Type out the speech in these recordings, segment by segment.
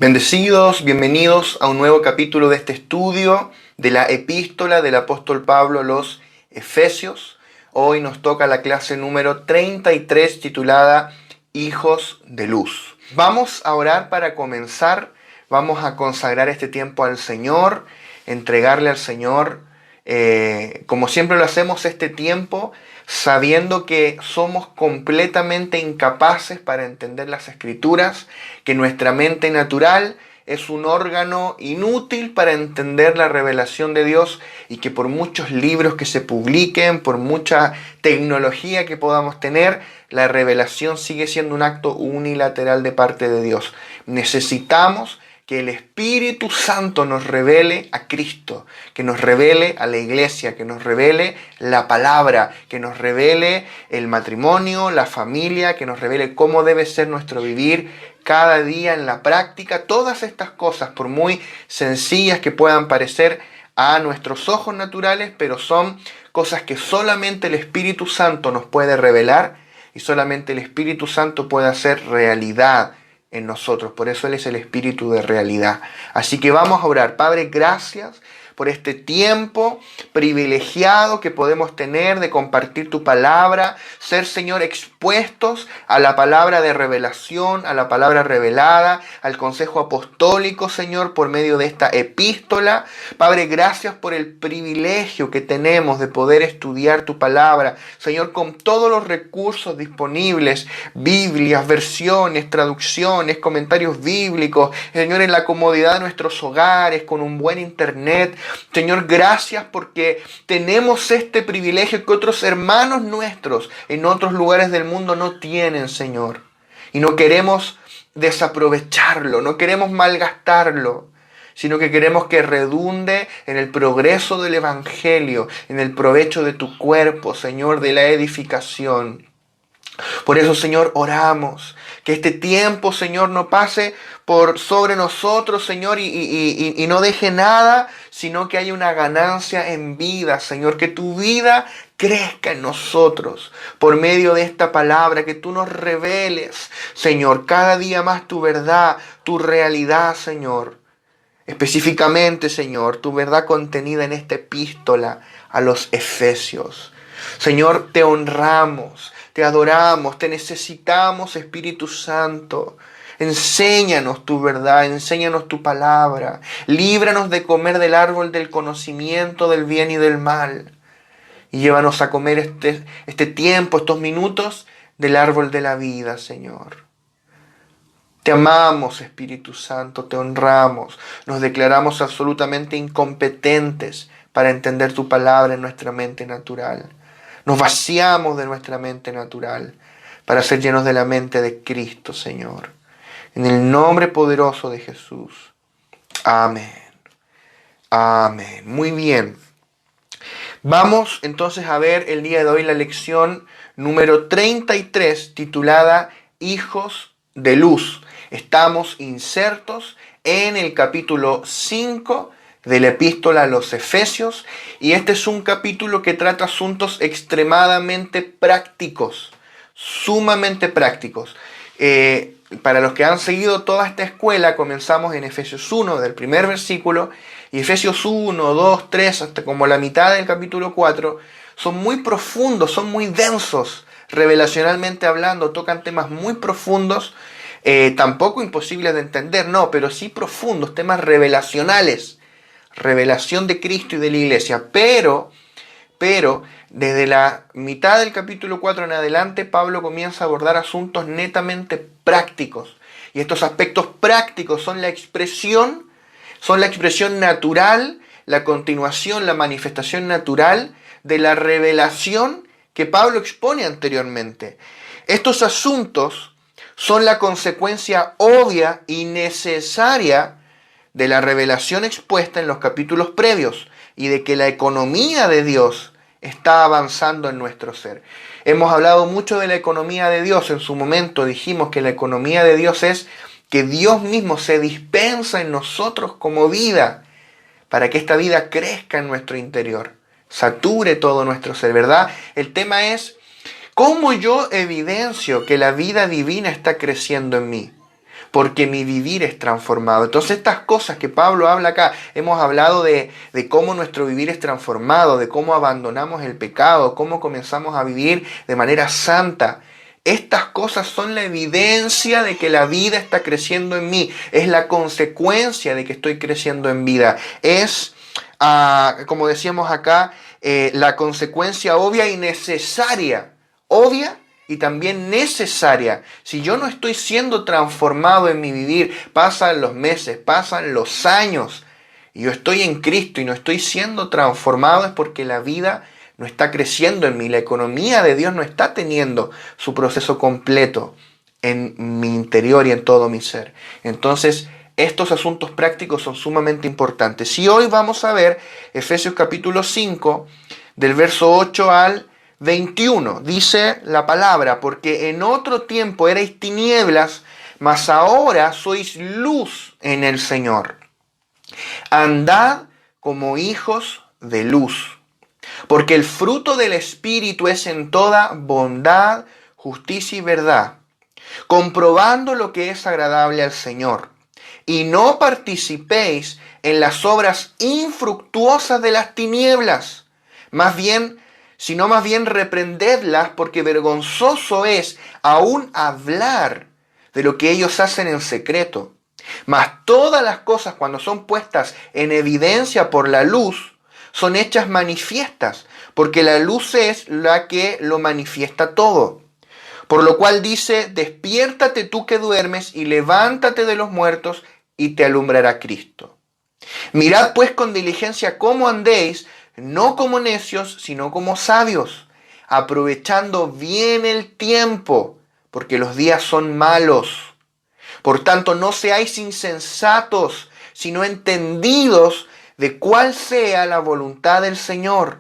Bendecidos, bienvenidos a un nuevo capítulo de este estudio de la epístola del apóstol Pablo a los Efesios. Hoy nos toca la clase número 33 titulada Hijos de Luz. Vamos a orar para comenzar, vamos a consagrar este tiempo al Señor, entregarle al Señor, como siempre lo hacemos este tiempo, sabiendo que somos completamente incapaces para entender las Escrituras, que nuestra mente natural es un órgano inútil para entender la revelación de Dios y que por muchos libros que se publiquen, por mucha tecnología que podamos tener, la revelación sigue siendo un acto unilateral de parte de Dios. Necesitamos que el Espíritu Santo nos revele a Cristo, que nos revele a la iglesia, que nos revele la palabra, que nos revele el matrimonio, la familia, que nos revele cómo debe ser nuestro vivir cada día en la práctica. Todas estas cosas, por muy sencillas que puedan parecer a nuestros ojos naturales, pero son cosas que solamente el Espíritu Santo nos puede revelar y solamente el Espíritu Santo puede hacer realidad en nosotros. Por eso Él es el Espíritu de realidad. Así que vamos a orar. Padre, gracias por este tiempo privilegiado que podemos tener de compartir tu palabra, ser, Señor, expuestos a la palabra de revelación, a la palabra revelada, al consejo apostólico, Señor, por medio de esta epístola. Padre, gracias por el privilegio que tenemos de poder estudiar tu palabra, Señor, con todos los recursos disponibles, Biblias, versiones, traducciones, comentarios bíblicos, Señor, en la comodidad de nuestros hogares, con un buen internet. Señor, gracias porque tenemos este privilegio que otros hermanos nuestros en otros lugares del mundo no tienen, Señor. Y no queremos desaprovecharlo, no queremos malgastarlo, sino que queremos que redunde en el progreso del Evangelio, en el provecho de tu cuerpo, Señor, de la edificación. Por eso, Señor, oramos que este tiempo, Señor, no pase por sobre nosotros, Señor, y no deje nada, sino que haya una ganancia en vida, Señor, que tu vida crezca en nosotros por medio de esta palabra, que tú nos reveles, Señor, cada día más tu verdad, tu realidad, Señor. Específicamente, Señor, tu verdad contenida en esta epístola a los Efesios. Señor, te honramos, te adoramos, te necesitamos, Espíritu Santo. Enséñanos tu verdad, enséñanos tu palabra. Líbranos de comer del árbol del conocimiento del bien y del mal. Y llévanos a comer este tiempo, estos minutos, del árbol de la vida, Señor. Te amamos, Espíritu Santo, te honramos. Nos declaramos absolutamente incompetentes para entender tu palabra en nuestra mente natural. Nos vaciamos de nuestra mente natural para ser llenos de la mente de Cristo, Señor. En el nombre poderoso de Jesús. Amén. Amén. Muy bien. Vamos entonces a ver el día de hoy la lección número 33 titulada Hijos de Luz. Estamos insertos en el capítulo 5 de la epístola a los Efesios, y este es un capítulo que trata asuntos extremadamente prácticos, sumamente prácticos. Para los que han seguido toda esta escuela, comenzamos en Efesios 1, del primer versículo, y Efesios 1, 2, 3, hasta como la mitad del capítulo 4, son muy profundos, son muy densos, revelacionalmente hablando, tocan temas muy profundos, tampoco imposibles de entender, no, pero sí profundos, temas revelacionales, revelación de Cristo y de la iglesia, pero desde la mitad del capítulo 4 en adelante, Pablo comienza a abordar asuntos netamente prácticos. Y estos aspectos prácticos son la expresión natural, la continuación, la manifestación natural de la revelación que Pablo expone anteriormente. Estos asuntos son la consecuencia obvia y necesaria de la revelación expuesta en los capítulos previos y de que la economía de Dios está avanzando en nuestro ser. Hemos hablado mucho de la economía de Dios. En su momento dijimos que la economía de Dios es que Dios mismo se dispensa en nosotros como vida para que esta vida crezca en nuestro interior, sature todo nuestro ser, ¿verdad? El tema es ¿cómo yo evidencio que la vida divina está creciendo en mí? porque mi vivir es transformado. Entonces estas cosas que Pablo habla acá, hemos hablado de cómo nuestro vivir es transformado, de cómo abandonamos el pecado, cómo comenzamos a vivir de manera santa. Estas cosas son la evidencia de que la vida está creciendo en mí. Es la consecuencia de que estoy creciendo en vida. Es, como decíamos acá, la consecuencia obvia y necesaria. Obvia y también necesaria. Si yo no estoy siendo transformado en mi vivir, pasan los meses, pasan los años, y yo estoy en Cristo y no estoy siendo transformado, es porque la vida no está creciendo en mí, la economía de Dios no está teniendo su proceso completo en mi interior y en todo mi ser. Entonces, estos asuntos prácticos son sumamente importantes. Y hoy vamos a ver Efesios capítulo 5, del verso 8 al 21. Dice la palabra: porque en otro tiempo erais tinieblas, mas ahora sois luz en el Señor. Andad como hijos de luz. Porque el fruto del Espíritu es en toda bondad, justicia y verdad, comprobando lo que es agradable al Señor. Y no participéis en las obras infructuosas de las tinieblas, sino más bien reprendedlas, porque vergonzoso es aún hablar de lo que ellos hacen en secreto. Mas todas las cosas, cuando son puestas en evidencia por la luz, son hechas manifiestas, porque la luz es la que lo manifiesta todo. Por lo cual dice: despiértate tú que duermes, y levántate de los muertos, y te alumbrará Cristo. Mirad pues con diligencia cómo andéis, no como necios, sino como sabios, aprovechando bien el tiempo, porque los días son malos. Por tanto, no seáis insensatos, sino entendidos de cuál sea la voluntad del Señor.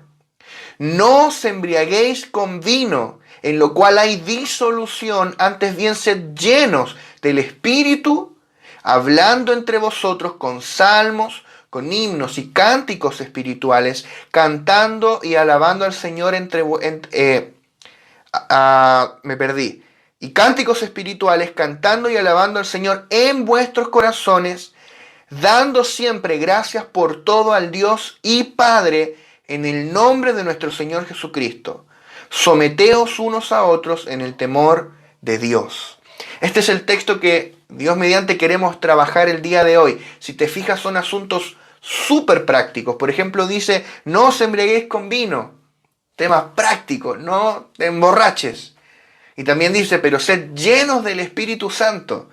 No os embriaguéis con vino, en lo cual hay disolución, antes bien sed llenos del Espíritu, hablando entre vosotros con salmos, con himnos y cánticos espirituales, cantando y alabando al Señor y cánticos espirituales, cantando y alabando al Señor en vuestros corazones, dando siempre gracias por todo al Dios y Padre, en el nombre de nuestro Señor Jesucristo. Someteos unos a otros en el temor de Dios. Este es el texto que Dios mediante queremos trabajar el día de hoy. Si te fijas, son asuntos súper prácticos. Por ejemplo, dice: no os embriaguéis con vino. Temas prácticos, no te emborraches. Y también dice: pero sed llenos del Espíritu Santo.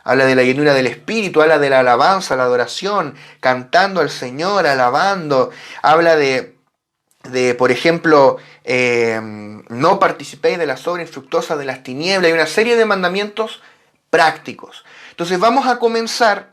Habla de la llenura del Espíritu, habla de la alabanza, la adoración, cantando al Señor, alabando. Habla de por ejemplo, no participéis de las obras infructuosas de las tinieblas. Hay una serie de mandamientos prácticos. Entonces vamos a comenzar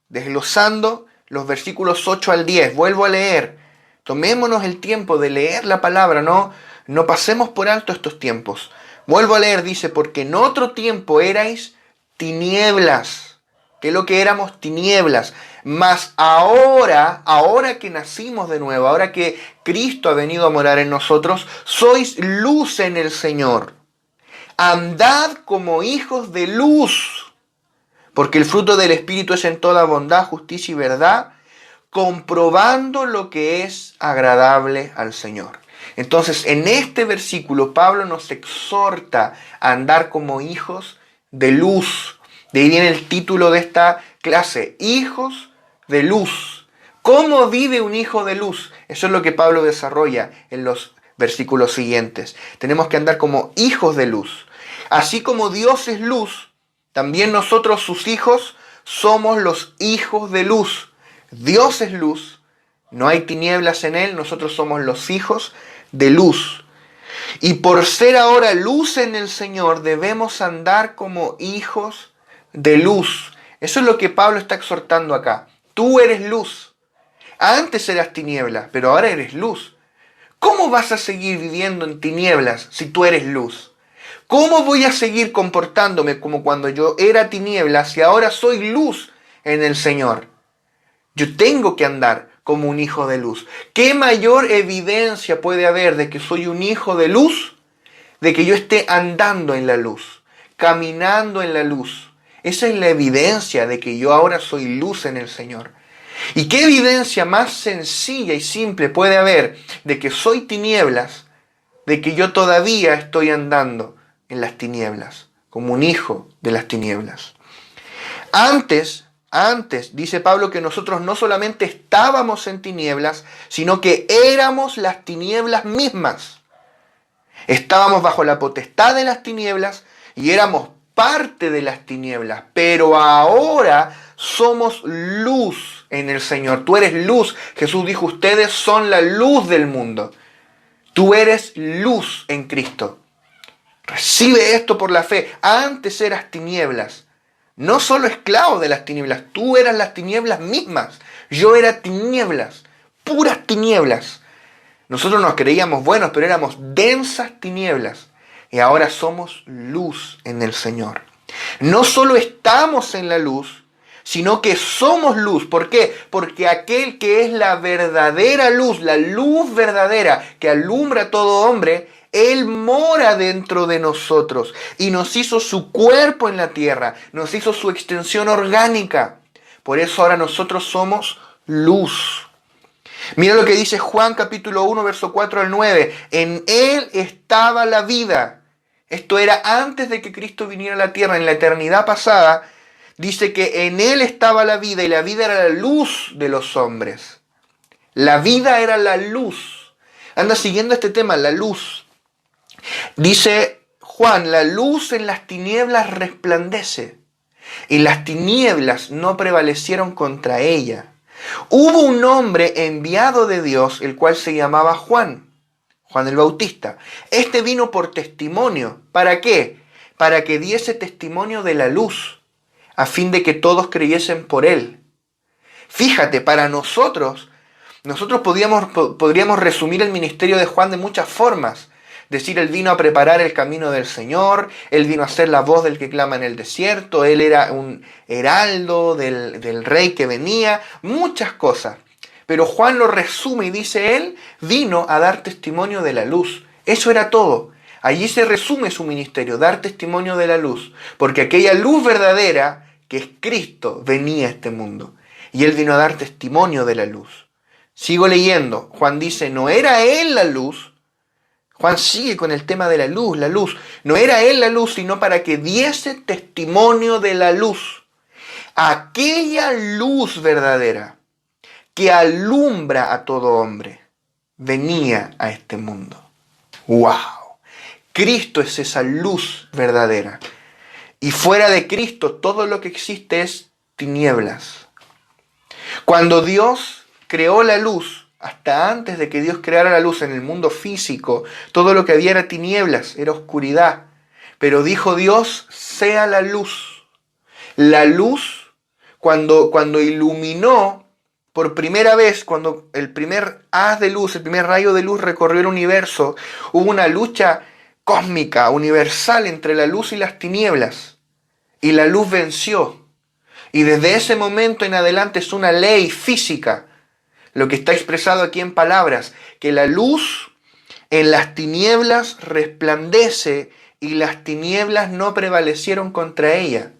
desglosando los versículos 8 al 10. Vuelvo a leer. Tomémonos el tiempo de leer la palabra, no pasemos por alto estos tiempos. Vuelvo a leer, dice: porque en otro tiempo erais tinieblas. ¿Qué es lo que éramos? Tinieblas. Mas ahora que nacimos de nuevo, ahora que Cristo ha venido a morar en nosotros, sois luz en el Señor. Andad como hijos de luz, porque el fruto del Espíritu es en toda bondad, justicia y verdad, comprobando lo que es agradable al Señor. Entonces, en este versículo, Pablo nos exhorta a andar como hijos de luz. De ahí viene el título de esta clase: hijos de luz. ¿Cómo vive un hijo de luz? Eso es lo que Pablo desarrolla en los versículos siguientes. Tenemos que andar como hijos de luz. Así como Dios es luz, también nosotros, sus hijos, somos los hijos de luz. Dios es luz, no hay tinieblas en él, nosotros somos los hijos de luz. Y por ser ahora luz en el Señor, debemos andar como hijos de luz. Eso es lo que Pablo está exhortando acá. Tú eres luz. Antes eras tinieblas, pero ahora eres luz. ¿Cómo vas a seguir viviendo en tinieblas si tú eres luz? ¿Cómo voy a seguir comportándome como cuando yo era tinieblas si ahora soy luz en el Señor? Yo tengo que andar como un hijo de luz. ¿Qué mayor evidencia puede haber de que soy un hijo de luz? De que yo esté andando en la luz, caminando en la luz, Esa es la evidencia de que yo ahora soy luz en el Señor. ¿Y qué evidencia más sencilla y simple puede haber de que soy tinieblas, de que yo todavía estoy andando en las tinieblas, como un hijo de las tinieblas? Antes, dice Pablo que nosotros no solamente estábamos en tinieblas, sino que éramos las tinieblas mismas. Estábamos bajo la potestad de las tinieblas y éramos parte de las tinieblas, pero ahora somos luz en el Señor. Tú eres luz. Jesús dijo, ustedes son la luz del mundo. Tú eres luz en Cristo. Recibe esto por la fe. Antes eras tinieblas. No solo esclavo de las tinieblas, tú eras las tinieblas mismas. Yo era tinieblas, puras tinieblas. Nosotros nos creíamos buenos, pero éramos densas tinieblas. Y ahora somos luz en el Señor. No solo estamos en la luz, sino que somos luz. ¿Por qué? Porque aquel que es la verdadera luz, la luz verdadera que alumbra a todo hombre, Él mora dentro de nosotros y nos hizo su cuerpo en la tierra, nos hizo su extensión orgánica. Por eso ahora nosotros somos luz. Mira lo que dice Juan capítulo 1, verso 4 al 9. En Él estaba la vida. Esto era antes de que Cristo viniera a la tierra, en la eternidad pasada. Dice que en Él estaba la vida y la vida era la luz de los hombres. La vida era la luz. Anda siguiendo este tema, la luz. Dice Juan, la luz en las tinieblas resplandece y las tinieblas no prevalecieron contra ella. Hubo un hombre enviado de Dios, el cual se llamaba Juan el Bautista. Este vino por testimonio. ¿Para qué? Para que diese testimonio de la luz, a fin de que todos creyesen por él. Fíjate, para nosotros podríamos resumir el ministerio de Juan de muchas formas. Decir, él vino a preparar el camino del Señor, él vino a ser la voz del que clama en el desierto, él era un heraldo del rey que venía, muchas cosas. Pero Juan lo resume y dice, él vino a dar testimonio de la luz. Eso era todo. Allí se resume su ministerio, dar testimonio de la luz. Porque aquella luz verdadera, que es Cristo, venía a este mundo. Y él vino a dar testimonio de la luz. Sigo leyendo. Juan dice, no era él la luz. Juan sigue con el tema de la luz, la luz. No era él la luz, sino para que diese testimonio de la luz. Aquella luz verdadera que alumbra a todo hombre, venía a este mundo. ¡Wow! Cristo es esa luz verdadera. Y fuera de Cristo todo lo que existe es tinieblas. Cuando Dios creó la luz, hasta antes de que Dios creara la luz en el mundo físico, todo lo que había era tinieblas, era oscuridad. Pero dijo Dios, sea la luz. La luz, cuando iluminó por primera vez, cuando el primer haz de luz, el primer rayo de luz recorrió el universo, hubo una lucha cósmica, universal, entre la luz y las tinieblas. Y la luz venció. Y desde ese momento en adelante es una ley física, lo que está expresado aquí en palabras, que la luz en las tinieblas resplandece y las tinieblas no prevalecieron contra ella.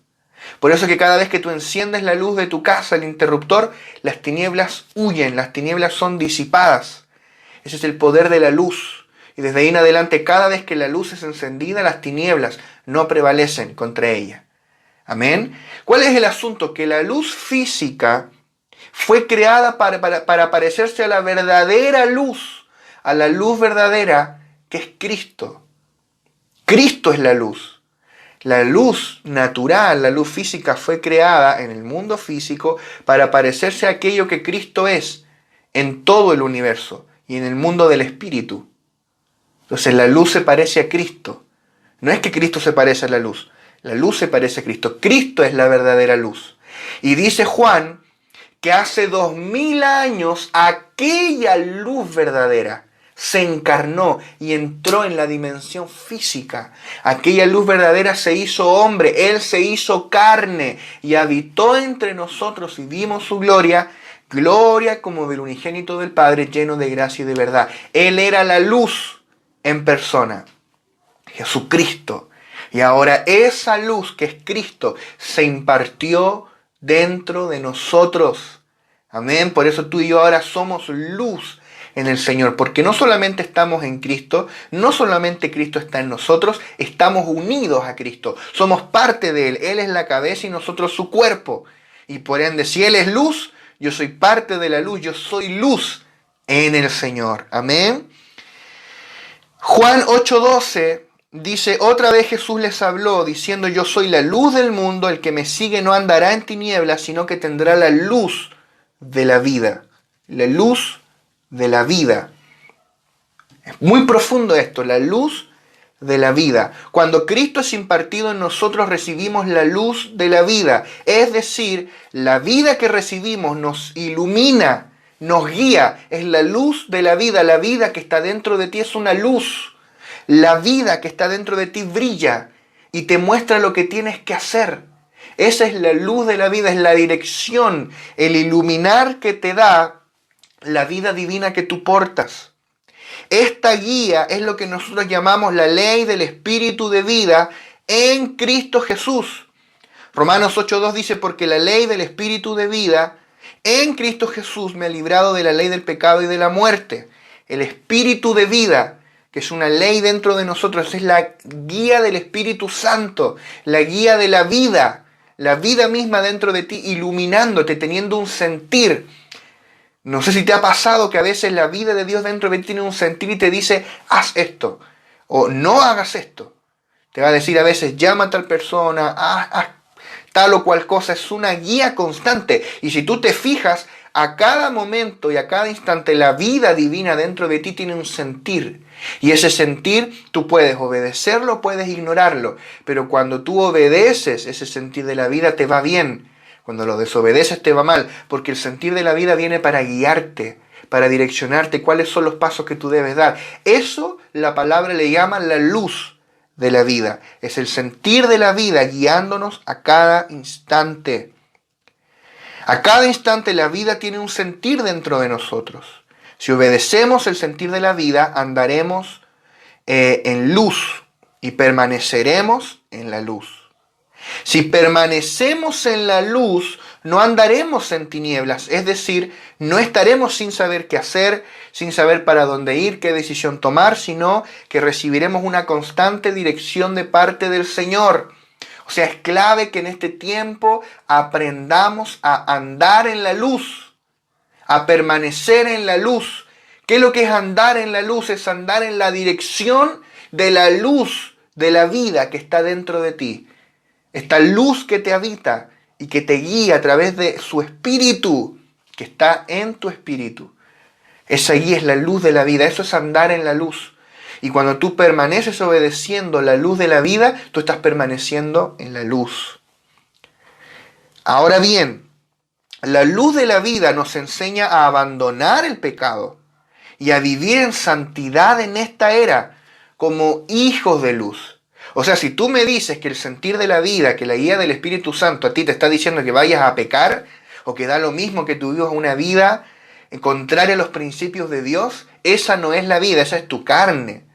Por eso que cada vez que tú enciendes la luz de tu casa, el interruptor, las tinieblas huyen, las tinieblas son disipadas. Ese es el poder de la luz. Y desde ahí en adelante, cada vez que la luz es encendida, las tinieblas no prevalecen contra ella. Amén. ¿Cuál es el asunto? Que la luz física fue creada para parecerse a la verdadera luz, a la luz verdadera que es Cristo. Cristo es la luz. La luz natural, la luz física fue creada en el mundo físico para parecerse a aquello que Cristo es en todo el universo y en el mundo del espíritu. Entonces la luz se parece a Cristo. No es que Cristo se parece a la luz se parece a Cristo. Cristo es la verdadera luz. Y dice Juan que hace 2000 años aquella luz verdadera se encarnó y entró en la dimensión física. Aquella luz verdadera se hizo hombre, Él se hizo carne y habitó entre nosotros y vimos su gloria, gloria como del unigénito del Padre, lleno de gracia y de verdad. Él era la luz en persona, Jesucristo. Y ahora esa luz que es Cristo se impartió dentro de nosotros. Amén. Por eso tú y yo ahora somos luz en el Señor. Porque no solamente estamos en Cristo, no solamente Cristo está en nosotros, estamos unidos a Cristo. Somos parte de Él. Él es la cabeza y nosotros su cuerpo. Y por ende, si Él es luz, yo soy parte de la luz. Yo soy luz en el Señor. Amén. Juan 8:12 dice, otra vez Jesús les habló diciendo, yo soy la luz del mundo, el que me sigue no andará en tinieblas, sino que tendrá la luz de la vida. La luz de la vida. Es muy profundo esto, la luz de la vida. Cuando Cristo es impartido en nosotros recibimos la luz de la vida. Es decir, la vida que recibimos nos ilumina, nos guía. Es la luz de la vida. La vida que está dentro de ti es una luz. La vida que está dentro de ti brilla y te muestra lo que tienes que hacer. Esa es la luz de la vida, es la dirección, el iluminar que te da la vida divina que tú portas. Esta guía es lo que nosotros llamamos la ley del Espíritu de vida en Cristo Jesús. Romanos 8:2 dice, porque la ley del Espíritu de vida en Cristo Jesús me ha librado de la ley del pecado y de la muerte. El Espíritu de vida, que es una ley dentro de nosotros, es la guía del Espíritu Santo, la guía de la vida misma dentro de ti, iluminándote, teniendo un sentir. No sé si te ha pasado que a veces la vida de Dios dentro de ti tiene un sentir y te dice, haz esto, o no hagas esto. Te va a decir a veces, llama a tal persona, haz tal o cual cosa. Es una guía constante. Y si tú te fijas, a cada momento y a cada instante la vida divina dentro de ti tiene un sentir. Y ese sentir tú puedes obedecerlo, puedes ignorarlo. Pero cuando tú obedeces ese sentir de la vida te va bien. Cuando lo desobedeces te va mal, porque el sentir de la vida viene para guiarte, para direccionarte cuáles son los pasos que tú debes dar. Eso la palabra le llama la luz de la vida. Es el sentir de la vida guiándonos a cada instante. A cada instante la vida tiene un sentir dentro de nosotros. Si obedecemos el sentir de la vida, andaremos en luz y permaneceremos en la luz. Si permanecemos en la luz, no andaremos en tinieblas, es decir, no estaremos sin saber qué hacer, sin saber para dónde ir, qué decisión tomar, sino que recibiremos una constante dirección de parte del Señor. O sea, es clave que en este tiempo aprendamos a andar en la luz, a permanecer en la luz. ¿Qué es lo que es andar en la luz? Es andar en la dirección de la luz de la vida que está dentro de ti. Esta luz que te habita y que te guía a través de su espíritu, que está en tu espíritu. Esa guía es la luz de la vida, eso es andar en la luz. Y cuando tú permaneces obedeciendo la luz de la vida, tú estás permaneciendo en la luz. Ahora bien, la luz de la vida nos enseña a abandonar el pecado y a vivir en santidad en esta era como hijos de luz. O sea, si tú me dices que el sentir de la vida, que la guía del Espíritu Santo a ti te está diciendo que vayas a pecar, o que da lo mismo que tú vivas una vida contraria a los principios de Dios, esa no es la vida, esa es tu carne.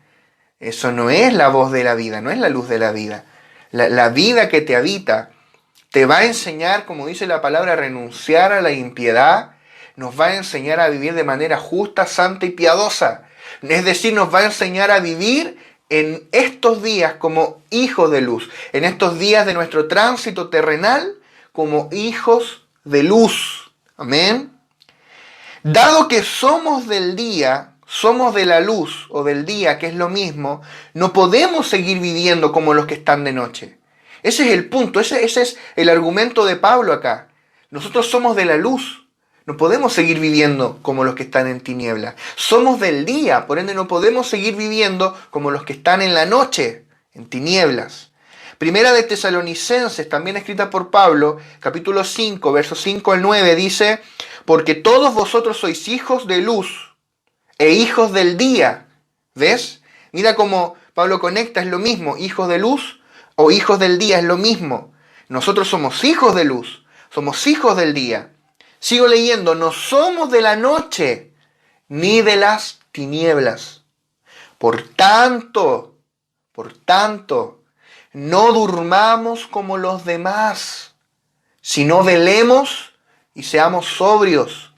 Eso no es la voz de la vida, no es la luz de la vida. La vida que te habita te va a enseñar, como dice la palabra, a renunciar a la impiedad, nos va a enseñar a vivir de manera justa, santa y piadosa. Es decir, nos va a enseñar a vivir en estos días como hijos de luz, en estos días de nuestro tránsito terrenal como hijos de luz. Amén. Dado que somos del día, somos de la luz o del día, que es lo mismo, no podemos seguir viviendo como los que están de noche. Ese es el punto, ese es el argumento de Pablo acá. Nosotros somos de la luz. No podemos seguir viviendo como los que están en tinieblas. Somos del día, por ende no podemos seguir viviendo como los que están en la noche, en tinieblas. Primera de Tesalonicenses, también escrita por Pablo, capítulo 5, versos 5 al 9, dice, porque todos vosotros sois hijos de luz e hijos del día. ¿Ves? Mira cómo Pablo conecta, es lo mismo, hijos de luz o hijos del día es lo mismo. Nosotros somos hijos de luz, somos hijos del día. Sigo leyendo, no somos de la noche, ni de las tinieblas. Por tanto, no durmamos como los demás, sino velemos y seamos sobrios.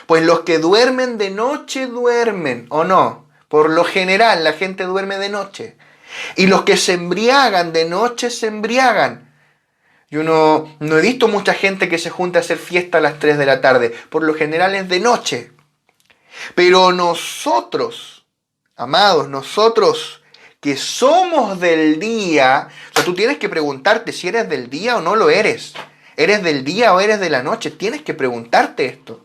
Pues los que duermen de noche duermen, ¿o no? Por lo general la gente duerme de noche. Y los que se embriagan de noche se embriagan. Yo no he visto mucha gente que se junta a hacer fiesta a las 3 de la tarde. Por lo general es de noche. Pero nosotros, amados, nosotros que somos del día, o sea, tú tienes que preguntarte si eres del día o no lo eres. ¿Eres del día o eres de la noche? Tienes que preguntarte esto.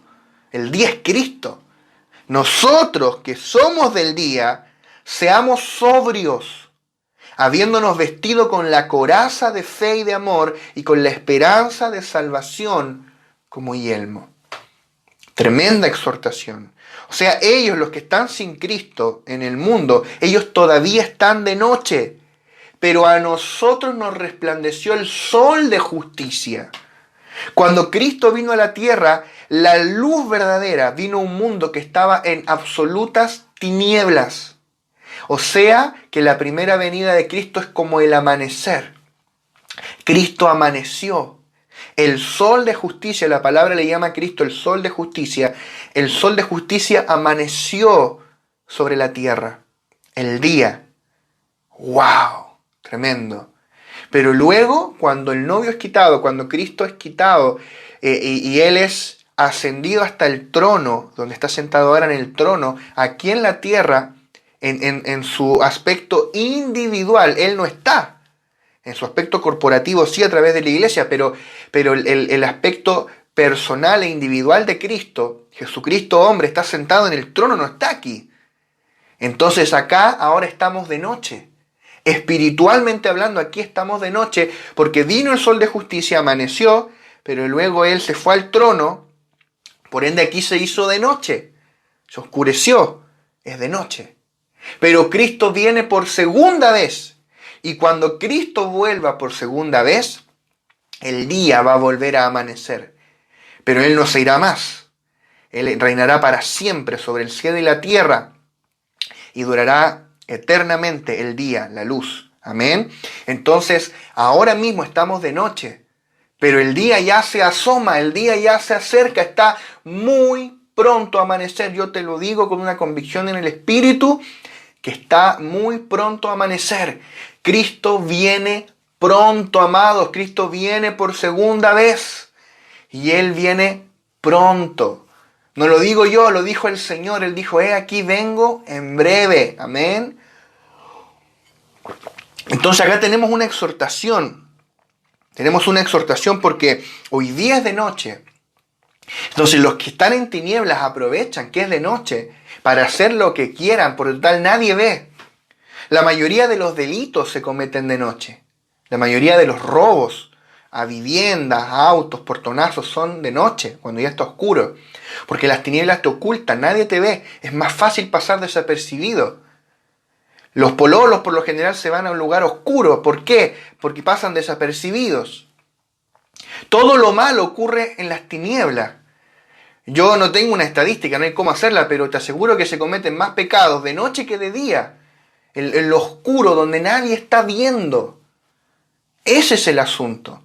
El día es Cristo. Nosotros que somos del día, seamos sobrios, habiéndonos vestido con la coraza de fe y de amor y con la esperanza de salvación como yelmo. Tremenda exhortación. O sea, ellos, los que están sin Cristo en el mundo, ellos todavía están de noche, pero a nosotros nos resplandeció el sol de justicia. Cuando Cristo vino a la tierra, la luz verdadera vino a un mundo que estaba en absolutas tinieblas. O sea, que la primera venida de Cristo es como el amanecer. Cristo amaneció. El sol de justicia, la palabra le llama a Cristo el sol de justicia. El sol de justicia amaneció sobre la tierra. El día. ¡Wow! Tremendo. Pero luego, cuando el novio es quitado, cuando Cristo es quitado y Él es ascendido hasta el trono, donde está sentado ahora en el trono, aquí en la tierra, en su aspecto individual, Él no está. En su aspecto corporativo sí a través de la iglesia, pero el aspecto personal e individual de Cristo, Jesucristo hombre, está sentado en el trono, no está aquí. Entonces acá ahora estamos de noche. Espiritualmente hablando, aquí estamos de noche, porque vino el sol de justicia, amaneció, pero luego Él se fue al trono, por ende aquí se hizo de noche, se oscureció, es de noche. Pero Cristo viene por segunda vez, y cuando Cristo vuelva por segunda vez, el día va a volver a amanecer. Pero Él no se irá más, Él reinará para siempre sobre el cielo y la tierra, y durará eternamente el día, la luz. Amén. Entonces, ahora mismo estamos de noche, pero el día ya se asoma, el día ya se acerca, está muy pronto a amanecer. Yo te lo digo con una convicción en el Espíritu, que está muy pronto a amanecer. Cristo viene pronto, amados. Cristo viene por segunda vez. Y Él viene pronto. No lo digo yo, lo dijo el Señor. Él dijo, aquí vengo en breve. Amén. Entonces acá tenemos una exhortación. Tenemos una exhortación porque hoy día es de noche. Entonces los que están en tinieblas aprovechan que es de noche para hacer lo que quieran, por tal nadie ve. La mayoría de los delitos se cometen de noche. La mayoría de los robos a viviendas, a autos, portonazos son de noche, cuando ya está oscuro. Porque las tinieblas te ocultan, nadie te ve. Es más fácil pasar desapercibido. Los pololos por lo general se van a un lugar oscuro. ¿Por qué? Porque pasan desapercibidos. Todo lo malo ocurre en las tinieblas. Yo no tengo una estadística, no hay cómo hacerla, pero te aseguro que se cometen más pecados de noche que de día. En lo oscuro, donde nadie está viendo. Ese es el asunto.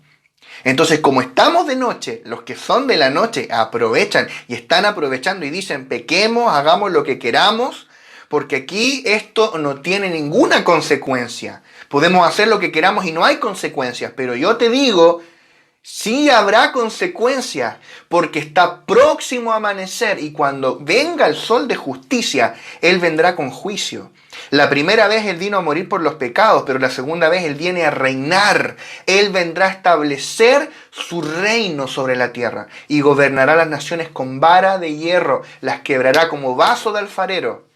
Entonces, como estamos de noche, los que son de la noche aprovechan y están aprovechando y dicen, pequemos, hagamos lo que queramos, porque aquí esto no tiene ninguna consecuencia. Podemos hacer lo que queramos y no hay consecuencias, pero yo te digo, sí habrá consecuencias, porque está próximo a amanecer y cuando venga el sol de justicia, Él vendrá con juicio. La primera vez Él vino a morir por los pecados, pero la segunda vez Él viene a reinar. Él vendrá a establecer su reino sobre la tierra y gobernará las naciones con vara de hierro, las quebrará como vaso de alfarero.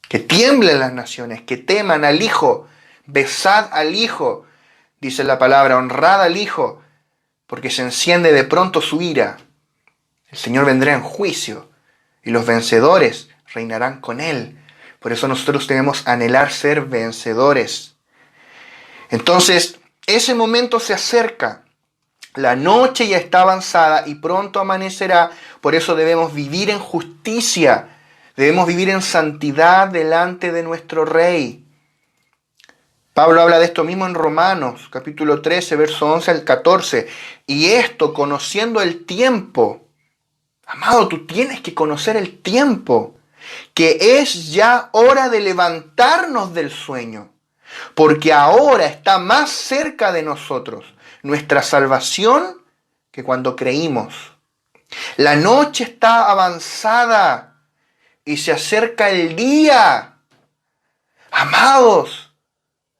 Que tiemblen las naciones, que teman al Hijo, besad al Hijo, dice la palabra, honrad al Hijo, porque se enciende de pronto su ira. El Señor vendrá en juicio y los vencedores reinarán con Él. Por eso nosotros debemos anhelar ser vencedores. Entonces, ese momento se acerca. La noche ya está avanzada y pronto amanecerá. Por eso debemos vivir en justicia. Debemos vivir en santidad delante de nuestro Rey. Pablo habla de esto mismo en Romanos, capítulo 13, verso 11 al 14. Y esto, conociendo el tiempo. Amado, tú tienes que conocer el tiempo, que es ya hora de levantarnos del sueño, porque ahora está más cerca de nosotros nuestra salvación que cuando creímos. La noche está avanzada y se acerca el día. Amados,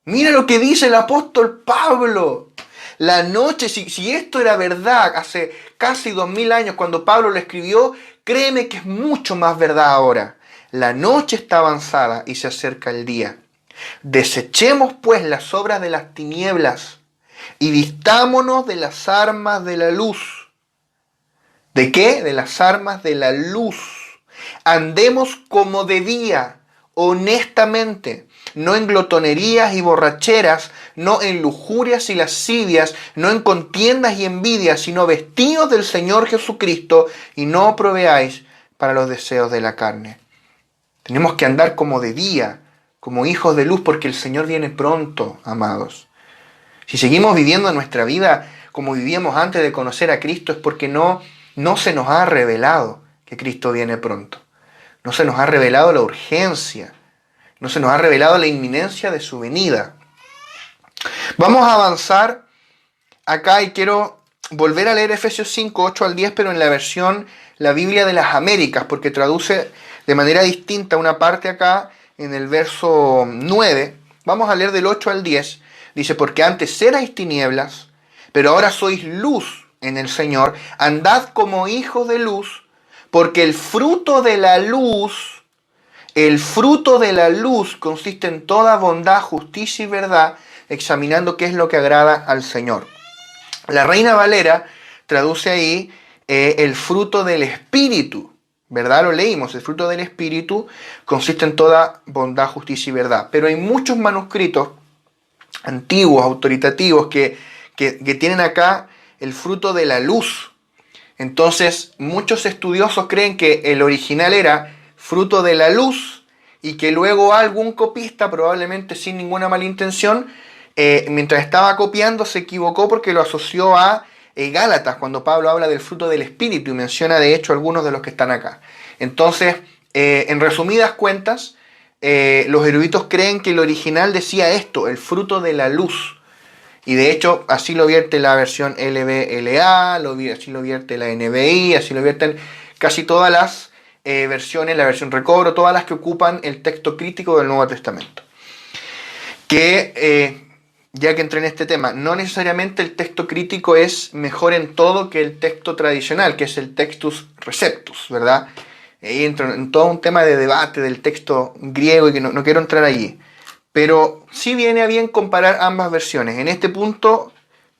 mira lo que dice el apóstol Pablo. La noche, si esto era verdad hace casi 2000 años cuando Pablo lo escribió, créeme que es mucho más verdad ahora. La noche está avanzada y se acerca el día. Desechemos pues las obras de las tinieblas y vistámonos de las armas de la luz. ¿De qué? De las armas de la luz. Andemos como de día, honestamente, no en glotonerías y borracheras, no en lujurias y lascivias, no en contiendas y envidias, sino vestidos del Señor Jesucristo y no proveáis para los deseos de la carne. Tenemos que andar como de día, como hijos de luz, porque el Señor viene pronto, amados. Si seguimos viviendo nuestra vida como vivíamos antes de conocer a Cristo, es porque no se nos ha revelado que Cristo viene pronto. No se nos ha revelado la urgencia. No se nos ha revelado la inminencia de su venida. Vamos a avanzar acá y quiero volver a leer Efesios 5, 8 al 10, pero en la versión, la Biblia de las Américas, porque traduce de manera distinta una parte acá en el verso 9. Vamos a leer del 8 al 10. Dice, porque antes erais tinieblas, pero ahora sois luz en el Señor. Andad como hijos de luz, porque el fruto de la luz consiste en toda bondad, justicia y verdad, examinando qué es lo que agrada al Señor. La Reina Valera traduce ahí el fruto del Espíritu, ¿verdad? Lo leímos, el fruto del Espíritu consiste en toda bondad, justicia y verdad. Pero hay muchos manuscritos antiguos, autoritativos, que tienen acá el fruto de la luz. Entonces, muchos estudiosos creen que el original era fruto de la luz y que luego algún copista, probablemente sin ninguna mala intención, mientras estaba copiando se equivocó porque lo asoció a Gálatas, cuando Pablo habla del fruto del Espíritu y menciona de hecho algunos de los que están acá. Entonces, en resumidas cuentas, los eruditos creen que el original decía esto, el fruto de la luz. Y de hecho, así lo vierte la versión LBLA, así lo vierte la NBI, así lo vierten casi todas las versiones, la versión recobro, todas las que ocupan el texto crítico del Nuevo Testamento. Que, ya que entré en este tema, no necesariamente el texto crítico es mejor en todo que el texto tradicional, que es el textus receptus, ¿verdad? Entro en todo un tema de debate del texto griego y que no quiero entrar allí. Pero sí viene a bien comparar ambas versiones. En este punto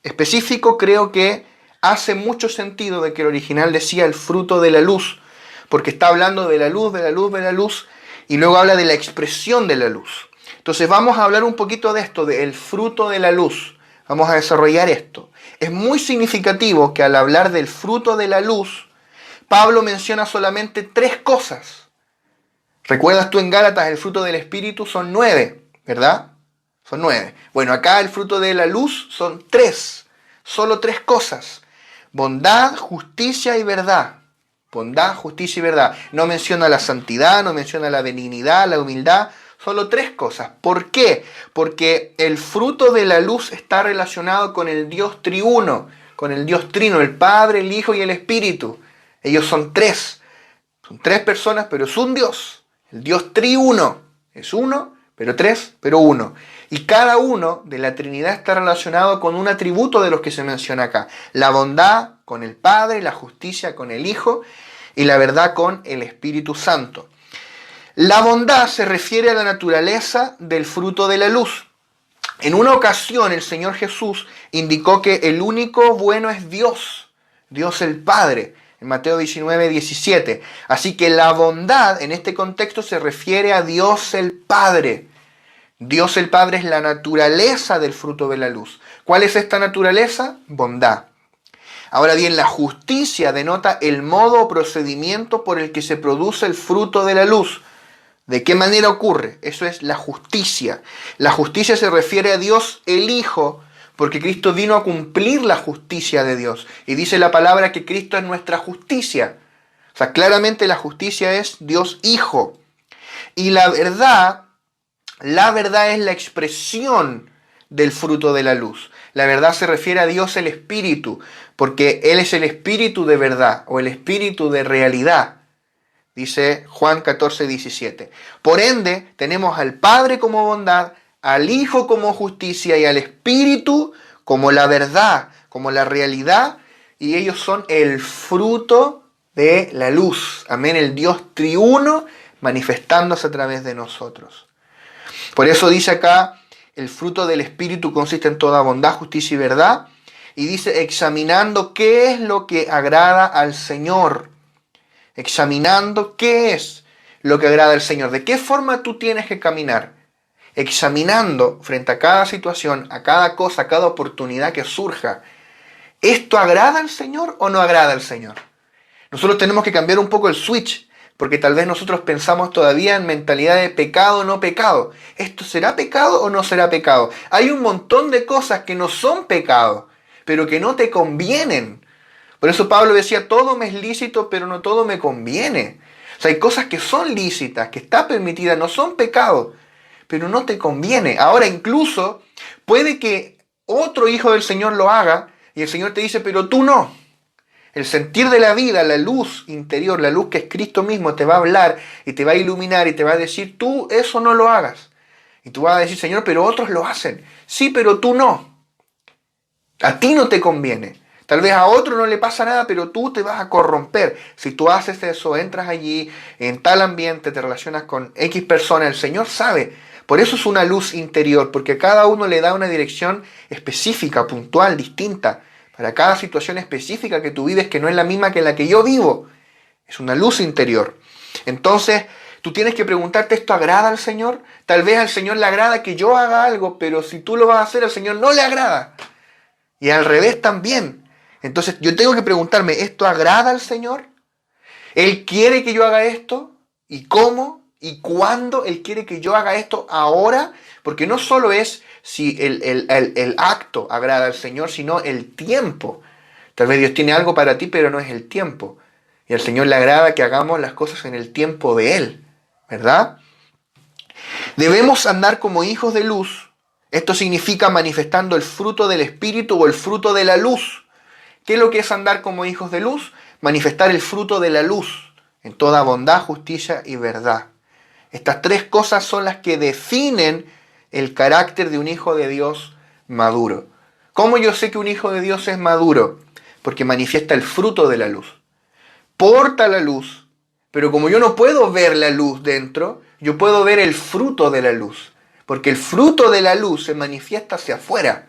específico creo que hace mucho sentido de que el original decía el fruto de la luz, porque está hablando de la luz, de la luz, de la luz, y luego habla de la expresión de la luz. Entonces vamos a hablar un poquito de esto, del fruto de la luz. Vamos a desarrollar esto. Es muy significativo que al hablar del fruto de la luz, Pablo menciona solamente 3 cosas. ¿Recuerdas tú en Gálatas el fruto del Espíritu? Son 9. ¿Verdad? Son 9. Bueno, acá el fruto de la luz son 3. Solo 3 cosas. Bondad, justicia y verdad. Bondad, justicia y verdad. No menciona la santidad, no menciona la benignidad, la humildad. Solo 3 cosas. ¿Por qué? Porque el fruto de la luz está relacionado con el Dios triuno, con el Dios trino, el Padre, el Hijo y el Espíritu. Ellos son 3. Son 3 personas, pero es un Dios. El Dios triuno. Es uno, pero 3, pero 1. Y cada uno de la Trinidad está relacionado con un atributo de los que se menciona acá. La bondad con el Padre, la justicia con el Hijo y la verdad con el Espíritu Santo. La bondad se refiere a la naturaleza del fruto de la luz. En una ocasión el Señor Jesús indicó que el único bueno es Dios, Dios el Padre, en Mateo 19, 17. Así que la bondad en este contexto se refiere a Dios el Padre. Dios el Padre es la naturaleza del fruto de la luz. ¿Cuál es esta naturaleza? Bondad. Ahora bien, la justicia denota el modo o procedimiento por el que se produce el fruto de la luz. ¿De qué manera ocurre? Eso es la justicia. La justicia se refiere a Dios el Hijo, porque Cristo vino a cumplir la justicia de Dios. Y dice la palabra que Cristo es nuestra justicia. O sea, claramente la justicia es Dios Hijo. Y la verdad es la expresión del fruto de la luz. La verdad se refiere a Dios el Espíritu, porque Él es el Espíritu de verdad o el Espíritu de realidad. Dice Juan 14:17. Por ende, tenemos al Padre como bondad, al Hijo como justicia y al Espíritu como la verdad, como la realidad, y ellos son el fruto de la luz. Amén, el Dios triuno manifestándose a través de nosotros. Por eso dice acá, el fruto del Espíritu consiste en toda bondad, justicia y verdad, y dice examinando qué es lo que agrada al Señor. Examinando qué es lo que agrada al Señor. ¿De qué forma tú tienes que caminar? Examinando frente a cada situación, a cada cosa, a cada oportunidad que surja. ¿Esto agrada al Señor o no agrada al Señor? Nosotros tenemos que cambiar un poco el switch, porque tal vez nosotros pensamos todavía en mentalidad de pecado o no pecado. ¿Esto será pecado o no será pecado? Hay un montón de cosas que no son pecado, pero que no te convienen. Por eso Pablo decía, todo me es lícito, pero no todo me conviene. O sea, hay cosas que son lícitas, que está permitidas, no son pecado, pero no te conviene. Ahora incluso puede que otro hijo del Señor lo haga y el Señor te dice, pero tú no. El sentir de la vida, la luz interior, la luz que es Cristo mismo, te va a hablar y te va a iluminar y te va a decir, tú eso no lo hagas. Y tú vas a decir, Señor, pero otros lo hacen. Sí, pero tú no. A ti no te conviene. Tal vez a otro no le pasa nada, pero tú te vas a corromper. Si tú haces eso, entras allí, en tal ambiente, te relacionas con X persona, el Señor sabe. Por eso es una luz interior, porque a cada uno le da una dirección específica, puntual, distinta. Para cada situación específica que tú vives, que no es la misma que la que yo vivo. Es una luz interior. Entonces, tú tienes que preguntarte, ¿esto agrada al Señor? Tal vez al Señor le agrada que yo haga algo, pero si tú lo vas a hacer, al Señor no le agrada. Y al revés también. Entonces yo tengo que preguntarme, ¿esto agrada al Señor? ¿Él quiere que yo haga esto? ¿Y cómo? ¿Y cuándo Él quiere que yo haga esto ahora? Porque no solo es si el acto agrada al Señor, sino el tiempo. Tal vez Dios tiene algo para ti, pero no es el tiempo. Y al Señor le agrada que hagamos las cosas en el tiempo de Él, ¿verdad? Debemos andar como hijos de luz. Esto significa manifestando el fruto del Espíritu o el fruto de la luz. ¿Qué es lo que es andar como hijos de luz? Manifestar el fruto de la luz en toda bondad, justicia y verdad. Estas tres cosas son las que definen el carácter de un hijo de Dios maduro. ¿Cómo yo sé que un hijo de Dios es maduro? Porque manifiesta el fruto de la luz. Porta la luz, pero como yo no puedo ver la luz dentro, yo puedo ver el fruto de la luz. Porque el fruto de la luz se manifiesta hacia afuera.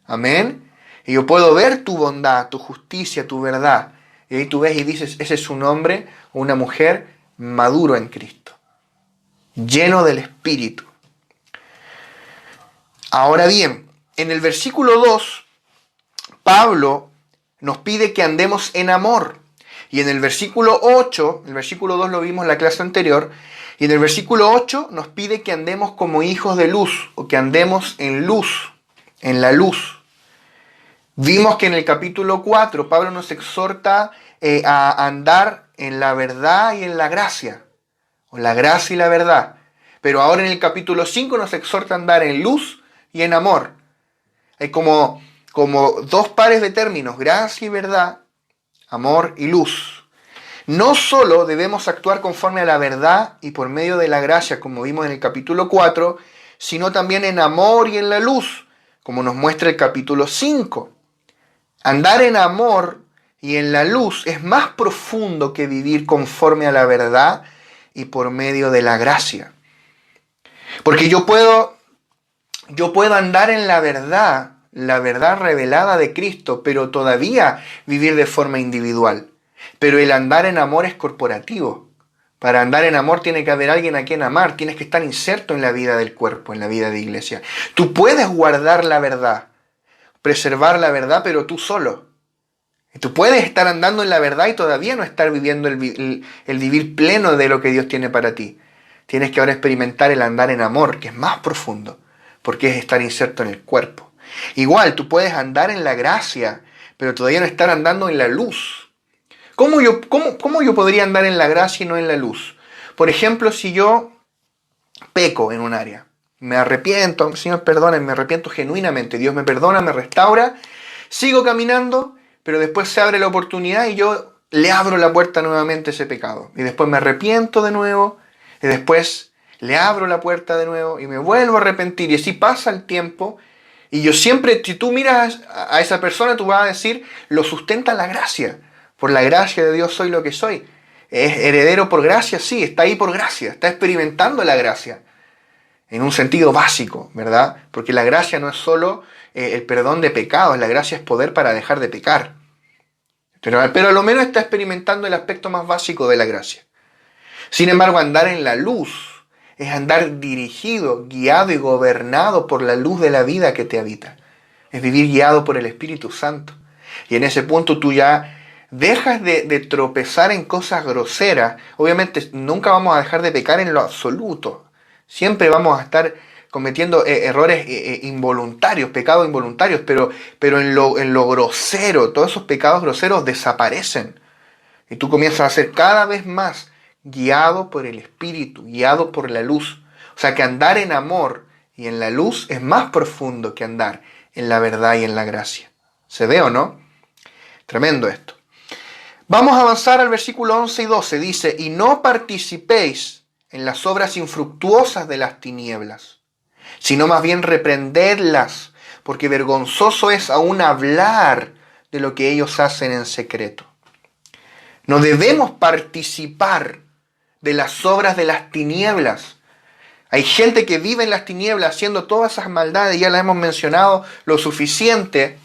Amén. Y yo puedo ver tu bondad, tu justicia, tu verdad. Y ahí tú ves y dices, ese es un hombre o una mujer maduro en Cristo. Lleno del Espíritu. Ahora bien, en el versículo 2, Pablo nos pide que andemos en amor. Y en el versículo 8, el versículo 2 lo vimos en la clase anterior, y en el versículo 8 nos pide que andemos como hijos de luz, o que andemos en luz, en la luz. Vimos que en el capítulo 4 Pablo nos exhorta a andar en la verdad y en la gracia, o la gracia y la verdad. Pero ahora en el capítulo 5 nos exhorta a andar en luz y en amor. Hay como dos pares de términos, gracia y verdad, amor y luz. No solo debemos actuar conforme a la verdad y por medio de la gracia, como vimos en el capítulo 4, sino también en amor y en la luz, como nos muestra el capítulo 5. Andar en amor y en la luz es más profundo que vivir conforme a la verdad y por medio de la gracia. Porque yo puedo andar en la verdad revelada de Cristo, pero todavía vivir de forma individual. Pero el andar en amor es corporativo. Para andar en amor tiene que haber alguien a quien amar, tienes que estar inserto en la vida del cuerpo, en la vida de iglesia. Tú puedes guardar la verdad, preservar la verdad, pero tú solo. Y tú puedes estar andando en la verdad y todavía no estar viviendo el vivir pleno de lo que Dios tiene para ti. tienes que ahora experimentar el andar en amor, que es más profundo, porque es estar inserto en el cuerpo. Igual, tú puedes andar en la gracia, pero todavía no estar andando en la luz. ¿Cómo yo podría andar en la gracia y no en la luz? Por ejemplo, si yo peco en un área, me arrepiento, Señor, perdona, me arrepiento genuinamente, Dios me perdona, me restaura, sigo caminando, pero después se abre la oportunidad y yo le abro la puerta nuevamente a ese pecado. Y después me arrepiento de nuevo, y después le abro la puerta de nuevo y me vuelvo a arrepentir. Y así pasa el tiempo. Y yo siempre, si tú miras a esa persona, tú vas a decir, lo sustenta la gracia. Por la gracia de Dios soy lo que soy. Es heredero por gracia, sí, está ahí por gracia, está experimentando la gracia. En un sentido básico, ¿verdad? Porque la gracia no es solo el perdón de pecados, la gracia es poder para dejar de pecar. Pero a lo menos está experimentando el aspecto más básico de la gracia. Sin embargo, andar en la luz es andar dirigido, guiado y gobernado por la luz de la vida que te habita. Es vivir guiado por el Espíritu Santo. Y en ese punto tú ya dejas de tropezar en cosas groseras. Obviamente nunca vamos a dejar de pecar en lo absoluto. Siempre vamos a estar cometiendo errores involuntarios, pecados involuntarios, pero en lo grosero, todos esos pecados groseros desaparecen. Y tú comienzas a ser cada vez más guiado por el Espíritu, guiado por la luz. O sea que andar en amor y en la luz es más profundo que andar en la verdad y en la gracia. ¿Se ve o no? Tremendo esto. Vamos a avanzar al versículo 11 y 12. Dice, y no participéis en las obras infructuosas de las tinieblas, sino más bien reprendedlas, porque vergonzoso es aún hablar de lo que ellos hacen en secreto. No debemos participar de las obras de las tinieblas. Hay gente que vive en las tinieblas haciendo todas esas maldades, ya las hemos mencionado lo suficiente.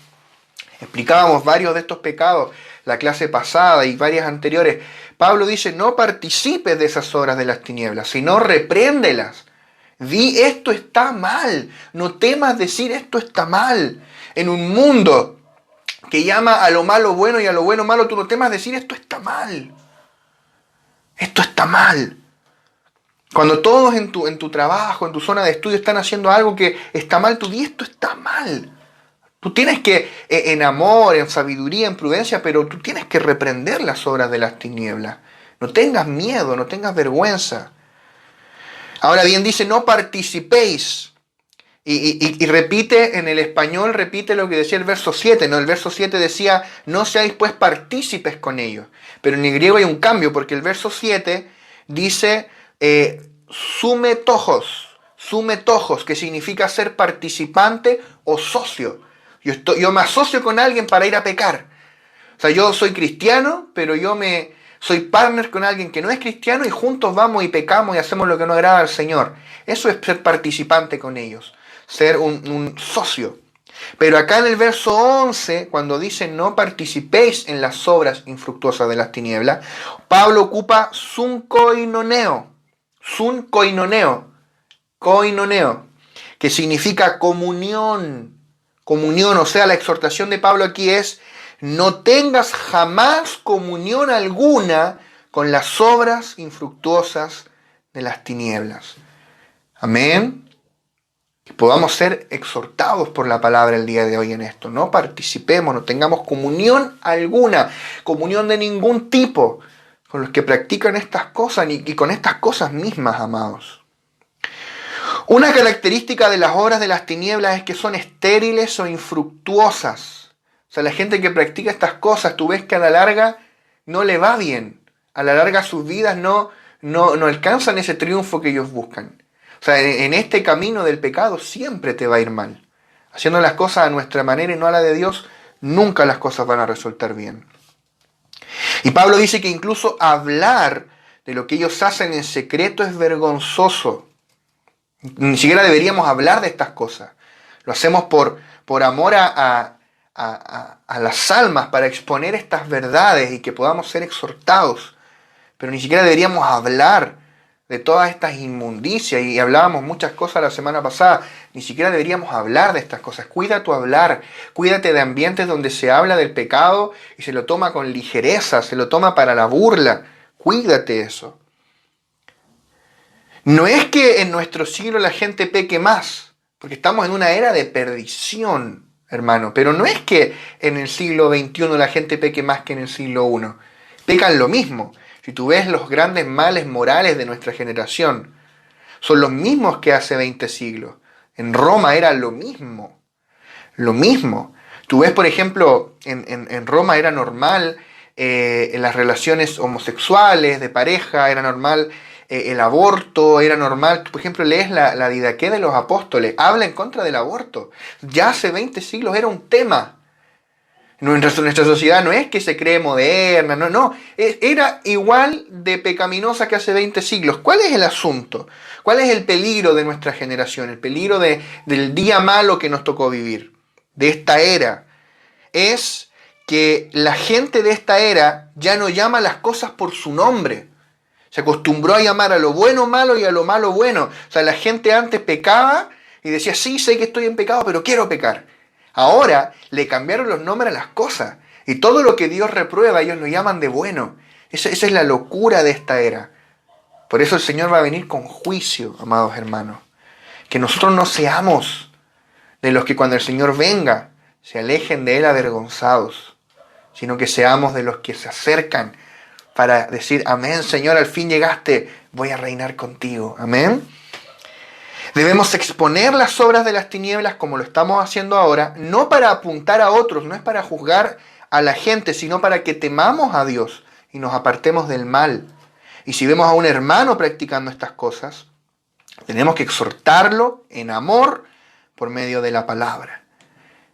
Explicábamos varios de estos pecados la clase pasada y varias anteriores. Pablo dice, no participes de esas obras de las tinieblas, sino repréndelas. Di, esto está mal. No temas decir, esto está mal. En un mundo que llama a lo malo bueno y a lo bueno malo, tú no temas decir, esto está mal. Esto está mal. Cuando todos en tu trabajo, en tu zona de estudio están haciendo algo que está mal, tú di, esto está mal. Tú tienes que, en amor, en sabiduría, en prudencia, pero tú tienes que reprender las obras de las tinieblas. No tengas miedo, no tengas vergüenza. Ahora bien, dice, no participéis. Y repite, en el español, repite lo que decía el verso 7. ¿No? El verso 7 decía, no seáis pues partícipes con ellos. Pero en el griego hay un cambio, porque el verso 7 dice, sume tojos, que significa ser participante o socio. Yo me asocio con alguien para ir a pecar. O sea, yo soy cristiano, pero soy partner con alguien que no es cristiano y juntos vamos y pecamos y hacemos lo que no agrada al Señor. Eso es ser participante con ellos, ser un socio. Pero acá en el verso 11, cuando dice no participéis en las obras infructuosas de las tinieblas, Pablo ocupa sun koinoneo, que significa comunión. Comunión, o sea, la exhortación de Pablo aquí es, no tengas jamás comunión alguna con las obras infructuosas de las tinieblas. Amén. Que podamos ser exhortados por la palabra el día de hoy en esto. No participemos, no tengamos comunión alguna, comunión de ningún tipo con los que practican estas cosas y con estas cosas mismas, amados. Una característica de las obras de las tinieblas es que son estériles o infructuosas. O sea, la gente que practica estas cosas, tú ves que a la larga no le va bien. A la larga sus vidas no alcanzan ese triunfo que ellos buscan. O sea, en este camino del pecado siempre te va a ir mal. Haciendo las cosas a nuestra manera y no a la de Dios, nunca las cosas van a resultar bien. Y Pablo dice que incluso hablar de lo que ellos hacen en secreto es vergonzoso. Ni siquiera deberíamos hablar de estas cosas. Lo hacemos por amor a las almas, para exponer estas verdades y que podamos ser exhortados. Pero ni siquiera deberíamos hablar de todas estas inmundicias. Y hablábamos muchas cosas la semana pasada. Ni siquiera deberíamos hablar de estas cosas. Cuida tu hablar. Cuídate de ambientes donde se habla del pecado y se lo toma con ligereza, se lo toma para la burla. Cuídate eso. No es que en nuestro siglo la gente peque más, porque estamos en una era de perdición, hermano, pero no es que en el siglo XXI la gente peque más que en el siglo I. Pecan lo mismo. Si tú ves los grandes males morales de nuestra generación, son los mismos que hace 20 siglos. En Roma era lo mismo. Lo mismo. Tú ves, por ejemplo, en Roma era normal en las relaciones homosexuales, de pareja, era normal el aborto, era normal. Por ejemplo, lees la Didaqué de los Apóstoles, habla en contra del aborto. Ya hace 20 siglos era un tema. Nuestra sociedad no es que se cree moderna, no, era igual de pecaminosa que hace 20 siglos. ¿Cuál es el asunto? ¿Cuál es el peligro de nuestra generación? El peligro del día malo que nos tocó vivir, de esta era. Es que la gente de esta era ya no llama las cosas por su nombre. Se acostumbró a llamar a lo bueno malo y a lo malo bueno. O sea, la gente antes pecaba y decía, sí, sé que estoy en pecado, pero quiero pecar. Ahora le cambiaron los nombres a las cosas. Y todo lo que Dios reprueba, ellos lo llaman de bueno. Esa es la locura de esta era. Por eso el Señor va a venir con juicio, amados hermanos. Que nosotros no seamos de los que cuando el Señor venga se alejen de Él avergonzados, sino que seamos de los que se acercan para decir, amén, Señor, al fin llegaste, voy a reinar contigo. Amén. Debemos exponer las obras de las tinieblas como lo estamos haciendo ahora, no para apuntar a otros, no es para juzgar a la gente, sino para que temamos a Dios y nos apartemos del mal. Y si vemos a un hermano practicando estas cosas, tenemos que exhortarlo en amor por medio de la palabra.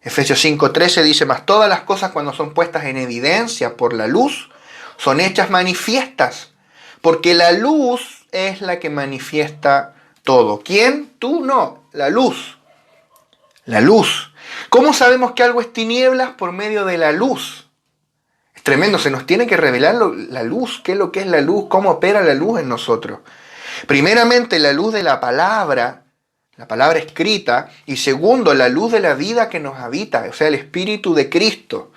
Efesios 5:13 dice, mas todas las cosas cuando son puestas en evidencia por la luz, son hechas manifiestas, porque la luz es la que manifiesta todo. ¿Quién? Tú no. La luz. La luz. ¿Cómo sabemos que algo es tinieblas? Por medio de la luz. Es tremendo. Se nos tiene que revelar la luz. ¿Qué es lo que es la luz? ¿Cómo opera la luz en nosotros? Primeramente, la luz de la palabra escrita. Y segundo, la luz de la vida que nos habita. O sea, el Espíritu de Cristo.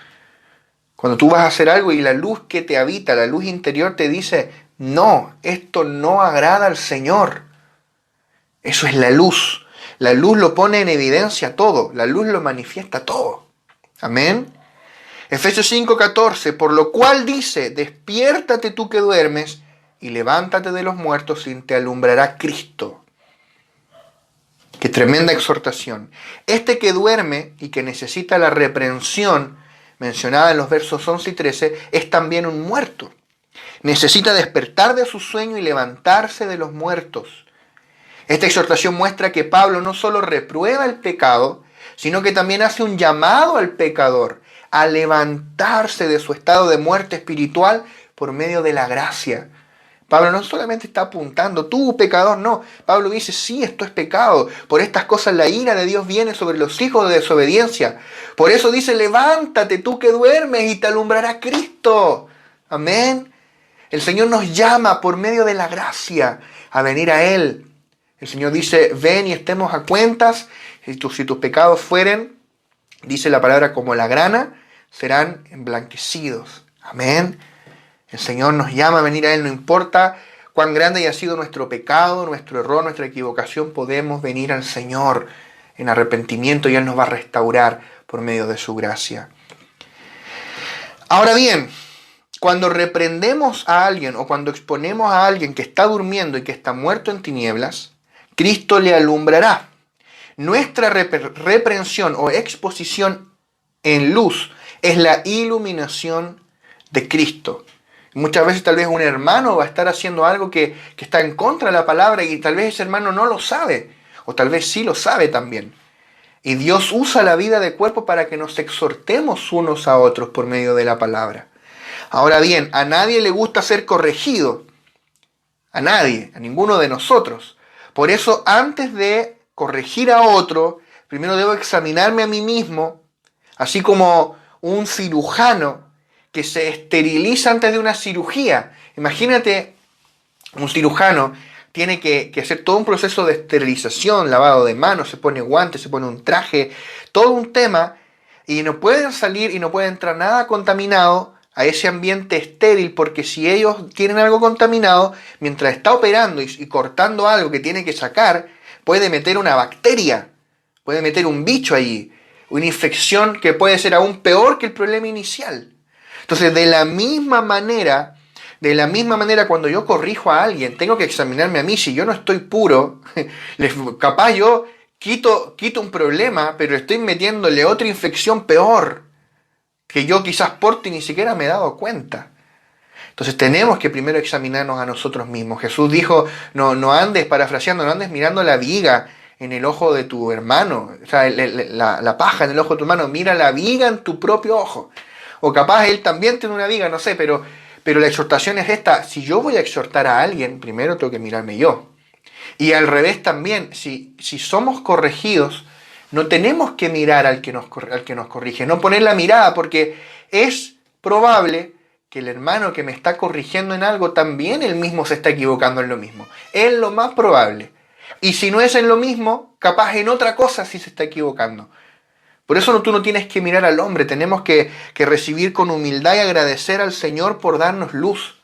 Cuando tú vas a hacer algo y la luz que te habita, la luz interior te dice, no, esto no agrada al Señor. Eso es la luz. La luz lo pone en evidencia todo. La luz lo manifiesta todo. Amén. Efesios 5:14, por lo cual dice, despiértate tú que duermes y levántate de los muertos y te alumbrará Cristo. Qué tremenda exhortación. Este que duerme y que necesita la reprensión mencionada en los versos 11 y 13 es también un muerto. Necesita despertar de su sueño y levantarse de los muertos. Esta exhortación muestra que Pablo no solo reprueba el pecado, sino que también hace un llamado al pecador a levantarse de su estado de muerte espiritual por medio de la gracia. Pablo no solamente está apuntando, tú pecador, no. Pablo dice, sí, esto es pecado. Por estas cosas la ira de Dios viene sobre los hijos de desobediencia. Por eso dice, levántate tú que duermes y te alumbrará Cristo. Amén. El Señor nos llama por medio de la gracia a venir a Él. El Señor dice, ven y estemos a cuentas. Si tus pecados fueren, dice la palabra, como la grana, serán emblanquecidos. Amén. El Señor nos llama a venir a Él, no importa cuán grande haya sido nuestro pecado, nuestro error, nuestra equivocación, podemos venir al Señor en arrepentimiento y Él nos va a restaurar por medio de su gracia. Ahora bien, cuando reprendemos a alguien o cuando exponemos a alguien que está durmiendo y que está muerto en tinieblas, Cristo le alumbrará. Nuestra reprensión o exposición en luz es la iluminación de Cristo. Muchas veces tal vez un hermano va a estar haciendo algo que está en contra de la palabra y tal vez ese hermano no lo sabe, o tal vez sí lo sabe también. Y Dios usa la vida de cuerpo para que nos exhortemos unos a otros por medio de la palabra. Ahora bien, a nadie le gusta ser corregido. A nadie, a ninguno de nosotros. Por eso, antes de corregir a otro, primero debo examinarme a mí mismo, así como un cirujano que se esteriliza antes de una cirugía. Imagínate, un cirujano tiene que hacer todo un proceso de esterilización, lavado de manos, se pone guantes, se pone un traje, todo un tema, y no pueden salir y no puede entrar nada contaminado a ese ambiente estéril, porque si ellos tienen algo contaminado, mientras está operando y cortando algo que tiene que sacar, puede meter una bacteria, puede meter un bicho allí, una infección que puede ser aún peor que el problema inicial. Entonces, de la misma manera, cuando yo corrijo a alguien, tengo que examinarme a mí. Si yo no estoy puro, capaz yo quito un problema, pero estoy metiéndole otra infección peor, que yo quizás porte y ni siquiera me he dado cuenta. Entonces tenemos que primero examinarnos a nosotros mismos. Jesús dijo, no andes, parafraseando, no andes mirando la viga en el ojo de tu hermano, o sea, la paja en el ojo de tu hermano, mira la viga en tu propio ojo. O capaz él también tiene una viga, no sé, pero la exhortación es esta: si yo voy a exhortar a alguien, primero tengo que mirarme yo. Y al revés también, si somos corregidos, no tenemos que mirar al que nos corrige, no poner la mirada, porque es probable que el hermano que me está corrigiendo en algo, también él mismo se está equivocando en lo mismo. Es lo más probable. Y si no es en lo mismo, capaz en otra cosa sí se está equivocando. Por eso tú no tienes que mirar al hombre, tenemos que recibir con humildad y agradecer al Señor por darnos luz.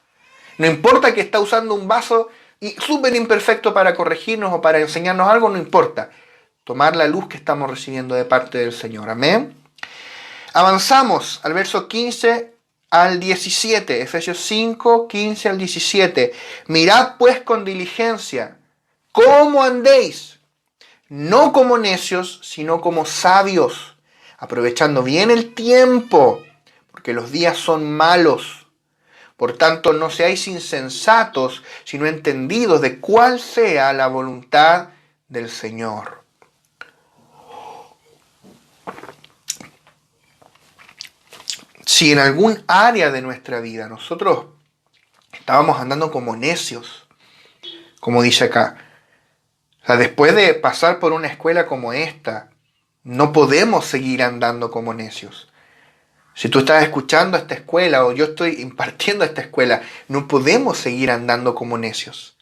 No importa que está usando un vaso súper imperfecto para corregirnos o para enseñarnos algo, no importa. Tomar la luz que estamos recibiendo de parte del Señor. Amén. Avanzamos al verso 15 al 17. Efesios 5, 15 al 17. Mirad pues con diligencia cómo andéis, no como necios, sino como sabios, aprovechando bien el tiempo, porque los días son malos. Por tanto, no seáis insensatos, sino entendidos de cuál sea la voluntad del Señor. Si en algún área de nuestra vida nosotros estábamos andando como necios, como dice acá, o sea, después de pasar por una escuela como esta, no podemos seguir andando como necios. Si tú estás escuchando esta escuela o yo estoy impartiendo esta escuela, no podemos seguir andando como necios.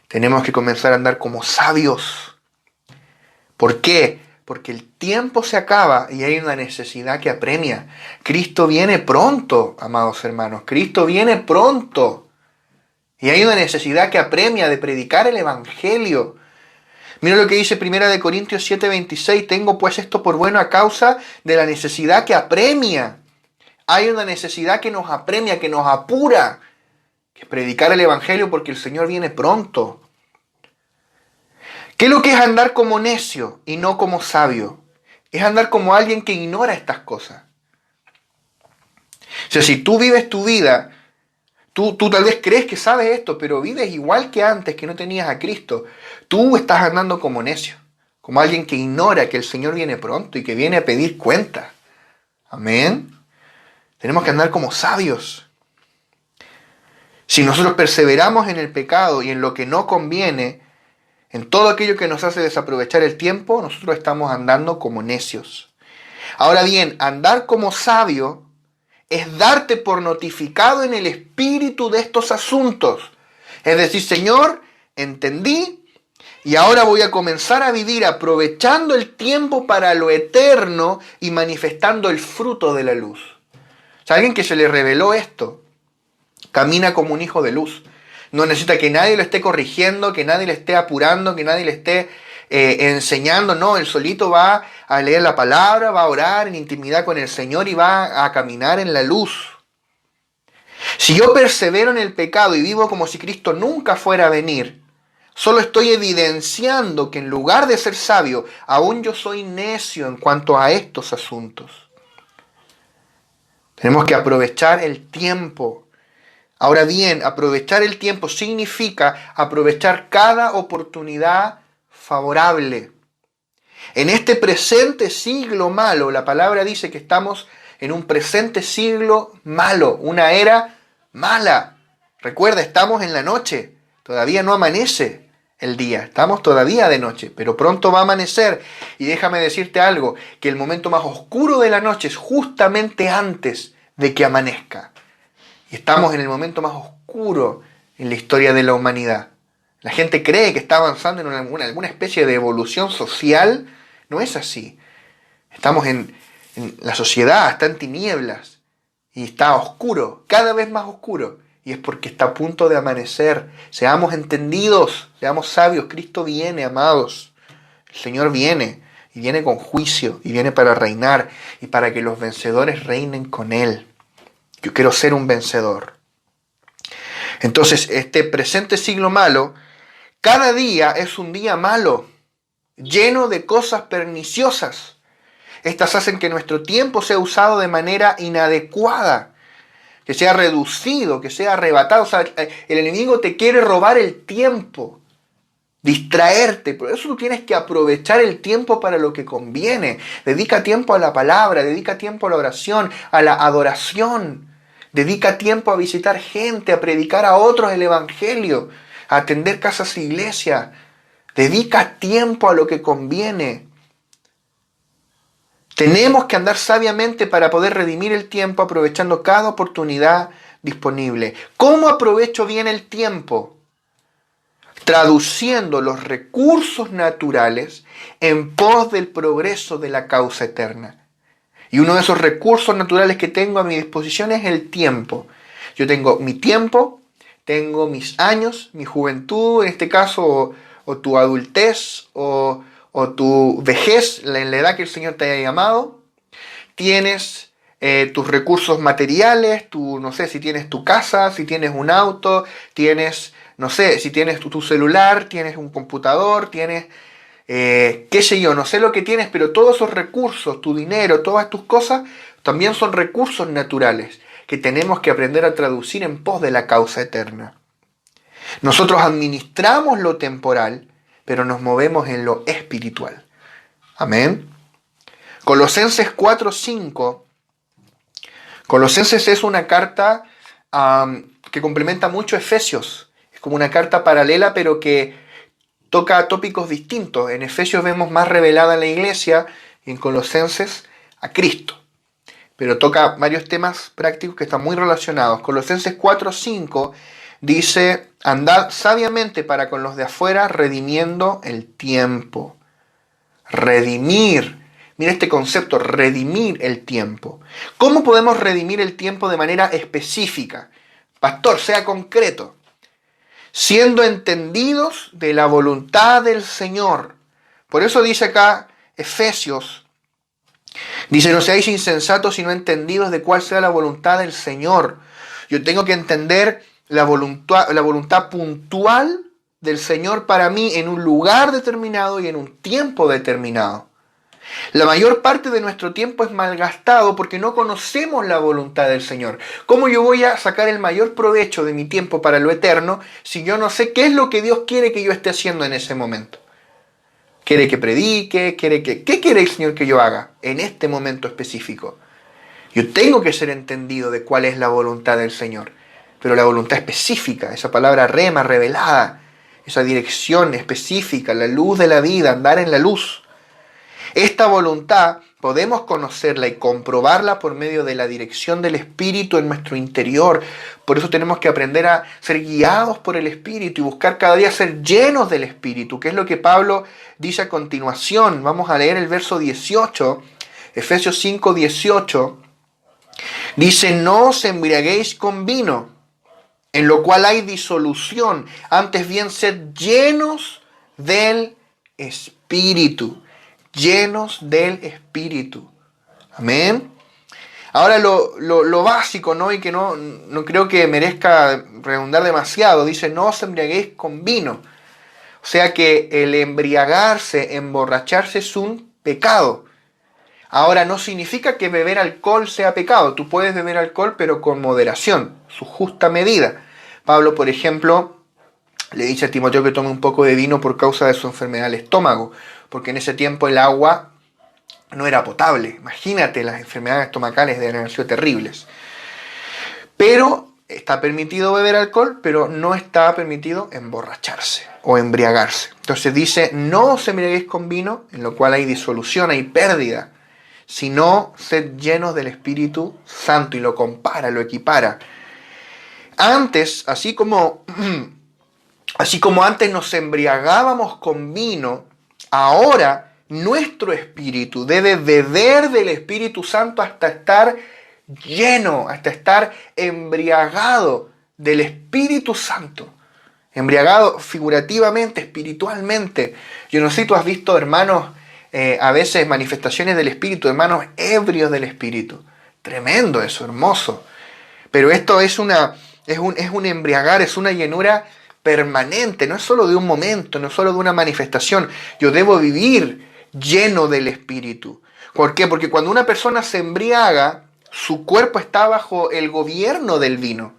Tenemos que comenzar a andar como sabios. ¿Por qué? Porque el tiempo se acaba y hay una necesidad que apremia. Cristo viene pronto, amados hermanos. Cristo viene pronto. Y hay una necesidad que apremia de predicar el Evangelio. Mira lo que dice 1 Corintios 7:26. Tengo pues esto por bueno a causa de la necesidad que apremia. Hay una necesidad que nos apremia, que nos apura, que es predicar el Evangelio, porque el Señor viene pronto. ¿Qué es lo que es andar como necio y no como sabio? Es andar como alguien que ignora estas cosas. O sea, si tú vives tu vida, tú tal vez crees que sabes esto, pero vives igual que antes, que no tenías a Cristo. Tú estás andando como necio, como alguien que ignora que el Señor viene pronto y que viene a pedir cuenta. Amén. Tenemos que andar como sabios. Si nosotros perseveramos en el pecado y en lo que no conviene, en todo aquello que nos hace desaprovechar el tiempo, nosotros estamos andando como necios. Ahora bien, andar como sabio es darte por notificado en el espíritu de estos asuntos. Es decir, Señor, entendí y ahora voy a comenzar a vivir aprovechando el tiempo para lo eterno y manifestando el fruto de la luz. O sea, alguien que se le reveló esto, camina como un hijo de luz. No necesita que nadie lo esté corrigiendo, que nadie le esté apurando, que nadie le esté enseñando. No, él solito va a leer la palabra, va a orar en intimidad con el Señor y va a caminar en la luz. Si yo persevero en el pecado y vivo como si Cristo nunca fuera a venir, solo estoy evidenciando que en lugar de ser sabio, aún yo soy necio en cuanto a estos asuntos. Tenemos que aprovechar el tiempo. Ahora bien, aprovechar el tiempo significa aprovechar cada oportunidad favorable. En este presente siglo malo, la palabra dice que estamos en un presente siglo malo, una era mala. Recuerda, estamos en la noche, todavía no amanece el día, estamos todavía de noche, pero pronto va a amanecer. Y déjame decirte algo, que el momento más oscuro de la noche es justamente antes de que amanezca. Y estamos en el momento más oscuro en la historia de la humanidad. La gente cree que está avanzando en alguna especie de evolución social. No es así. Estamos en la sociedad, está en tinieblas. y está oscuro, cada vez más oscuro. Y es porque está a punto de amanecer. Seamos entendidos, seamos sabios. Cristo viene, amados. El Señor viene, y viene con juicio, y viene para reinar, y para que los vencedores reinen con Él. Yo quiero ser un vencedor. Entonces, este presente siglo malo, cada día es un día malo, lleno de cosas perniciosas. Estas hacen que nuestro tiempo sea usado de manera inadecuada, que sea reducido, que sea arrebatado. O sea, el enemigo te quiere robar el tiempo, distraerte. Por eso tú tienes que aprovechar el tiempo para lo que conviene. Dedica tiempo a la palabra, dedica tiempo a la oración, a la adoración. Dedica tiempo a visitar gente, a predicar a otros el evangelio, a atender casas e iglesias. Dedica tiempo a lo que conviene. Tenemos que andar sabiamente para poder redimir el tiempo, aprovechando cada oportunidad disponible. ¿Cómo aprovecho bien el tiempo? Traduciendo los recursos naturales en pos del progreso de la causa eterna. Y uno de esos recursos naturales que tengo a mi disposición es el tiempo. Yo tengo mi tiempo, tengo mis años, mi juventud, en este caso, o tu adultez, o tu vejez, en la edad que el Señor te haya llamado. Tienes tus recursos materiales, no sé, si tienes tu casa, si tienes un auto, tienes, no sé, si tienes tu celular, tienes un computador, tienes, qué sé yo, no sé lo que tienes, pero todos esos recursos, tu dinero, todas tus cosas, también son recursos naturales que tenemos que aprender a traducir en pos de la causa eterna. Nosotros administramos lo temporal, pero nos movemos en lo espiritual. Amén. Colosenses 4:5. Colosenses es una carta que complementa mucho Efesios. Es como una carta paralela, pero que toca tópicos distintos. En Efesios vemos más revelada la iglesia, y en Colosenses a Cristo. Pero toca varios temas prácticos que están muy relacionados. Colosenses 4:5 dice: andad sabiamente para con los de afuera, redimiendo el tiempo. Redimir. Mira este concepto, redimir el tiempo. ¿Cómo podemos redimir el tiempo de manera específica? Pastor, sea concreto. Siendo entendidos de la voluntad del Señor. Por eso dice acá Efesios, dice: no seáis insensatos sino entendidos de cuál sea la voluntad del Señor. Yo tengo que entender la voluntad puntual del Señor para mí en un lugar determinado y en un tiempo determinado. La mayor parte de nuestro tiempo es malgastado porque no conocemos la voluntad del Señor. ¿Cómo yo voy a sacar el mayor provecho de mi tiempo para lo eterno si yo no sé qué es lo que Dios quiere que yo esté haciendo en ese momento? ¿Quiere que predique? ¿Qué quiere el Señor que yo haga en este momento específico? Yo tengo que ser entendido de cuál es la voluntad del Señor. Pero la voluntad específica, esa palabra rema, revelada, esa dirección específica, la luz de la vida, andar en la luz. Esta voluntad podemos conocerla y comprobarla por medio de la dirección del Espíritu en nuestro interior. Por eso tenemos que aprender a ser guiados por el Espíritu y buscar cada día ser llenos del Espíritu, que es lo que Pablo dice a continuación. Vamos a leer el verso 18, Efesios 5:18. Dice: no os embriaguéis con vino, en lo cual hay disolución, antes bien sed llenos del Espíritu. Llenos del Espíritu. Amén. Ahora lo básico, ¿no? Y que no creo que merezca redundar demasiado. Dice: no os embriaguéis con vino. O sea que el embriagarse, emborracharse es un pecado. Ahora no significa que beber alcohol sea pecado. Tú puedes beber alcohol, pero con moderación, su justa medida. Pablo, por ejemplo, le dice a Timoteo que tome un poco de vino por causa de su enfermedad del estómago, porque en ese tiempo el agua no era potable. Imagínate, las enfermedades estomacales deben haber sido terribles. Pero está permitido beber alcohol, pero no está permitido emborracharse o embriagarse. Entonces dice: no os embriaguéis con vino, en lo cual hay disolución, hay pérdida, sino sed llenos del Espíritu Santo. Y lo compara, lo equipara. Antes, así como antes nos embriagábamos con vino, ahora nuestro espíritu debe beber del Espíritu Santo hasta estar lleno, hasta estar embriagado del Espíritu Santo. Embriagado figurativamente, espiritualmente. Yo no sé si tú has visto, hermanos, a veces manifestaciones del Espíritu, hermanos ebrios del Espíritu. Tremendo eso, hermoso. Pero esto es un embriagar, es una llenura permanente, no es solo de un momento, no es solo de una manifestación. Yo debo vivir lleno del Espíritu. ¿Por qué? Porque cuando una persona se embriaga, su cuerpo está bajo el gobierno del vino.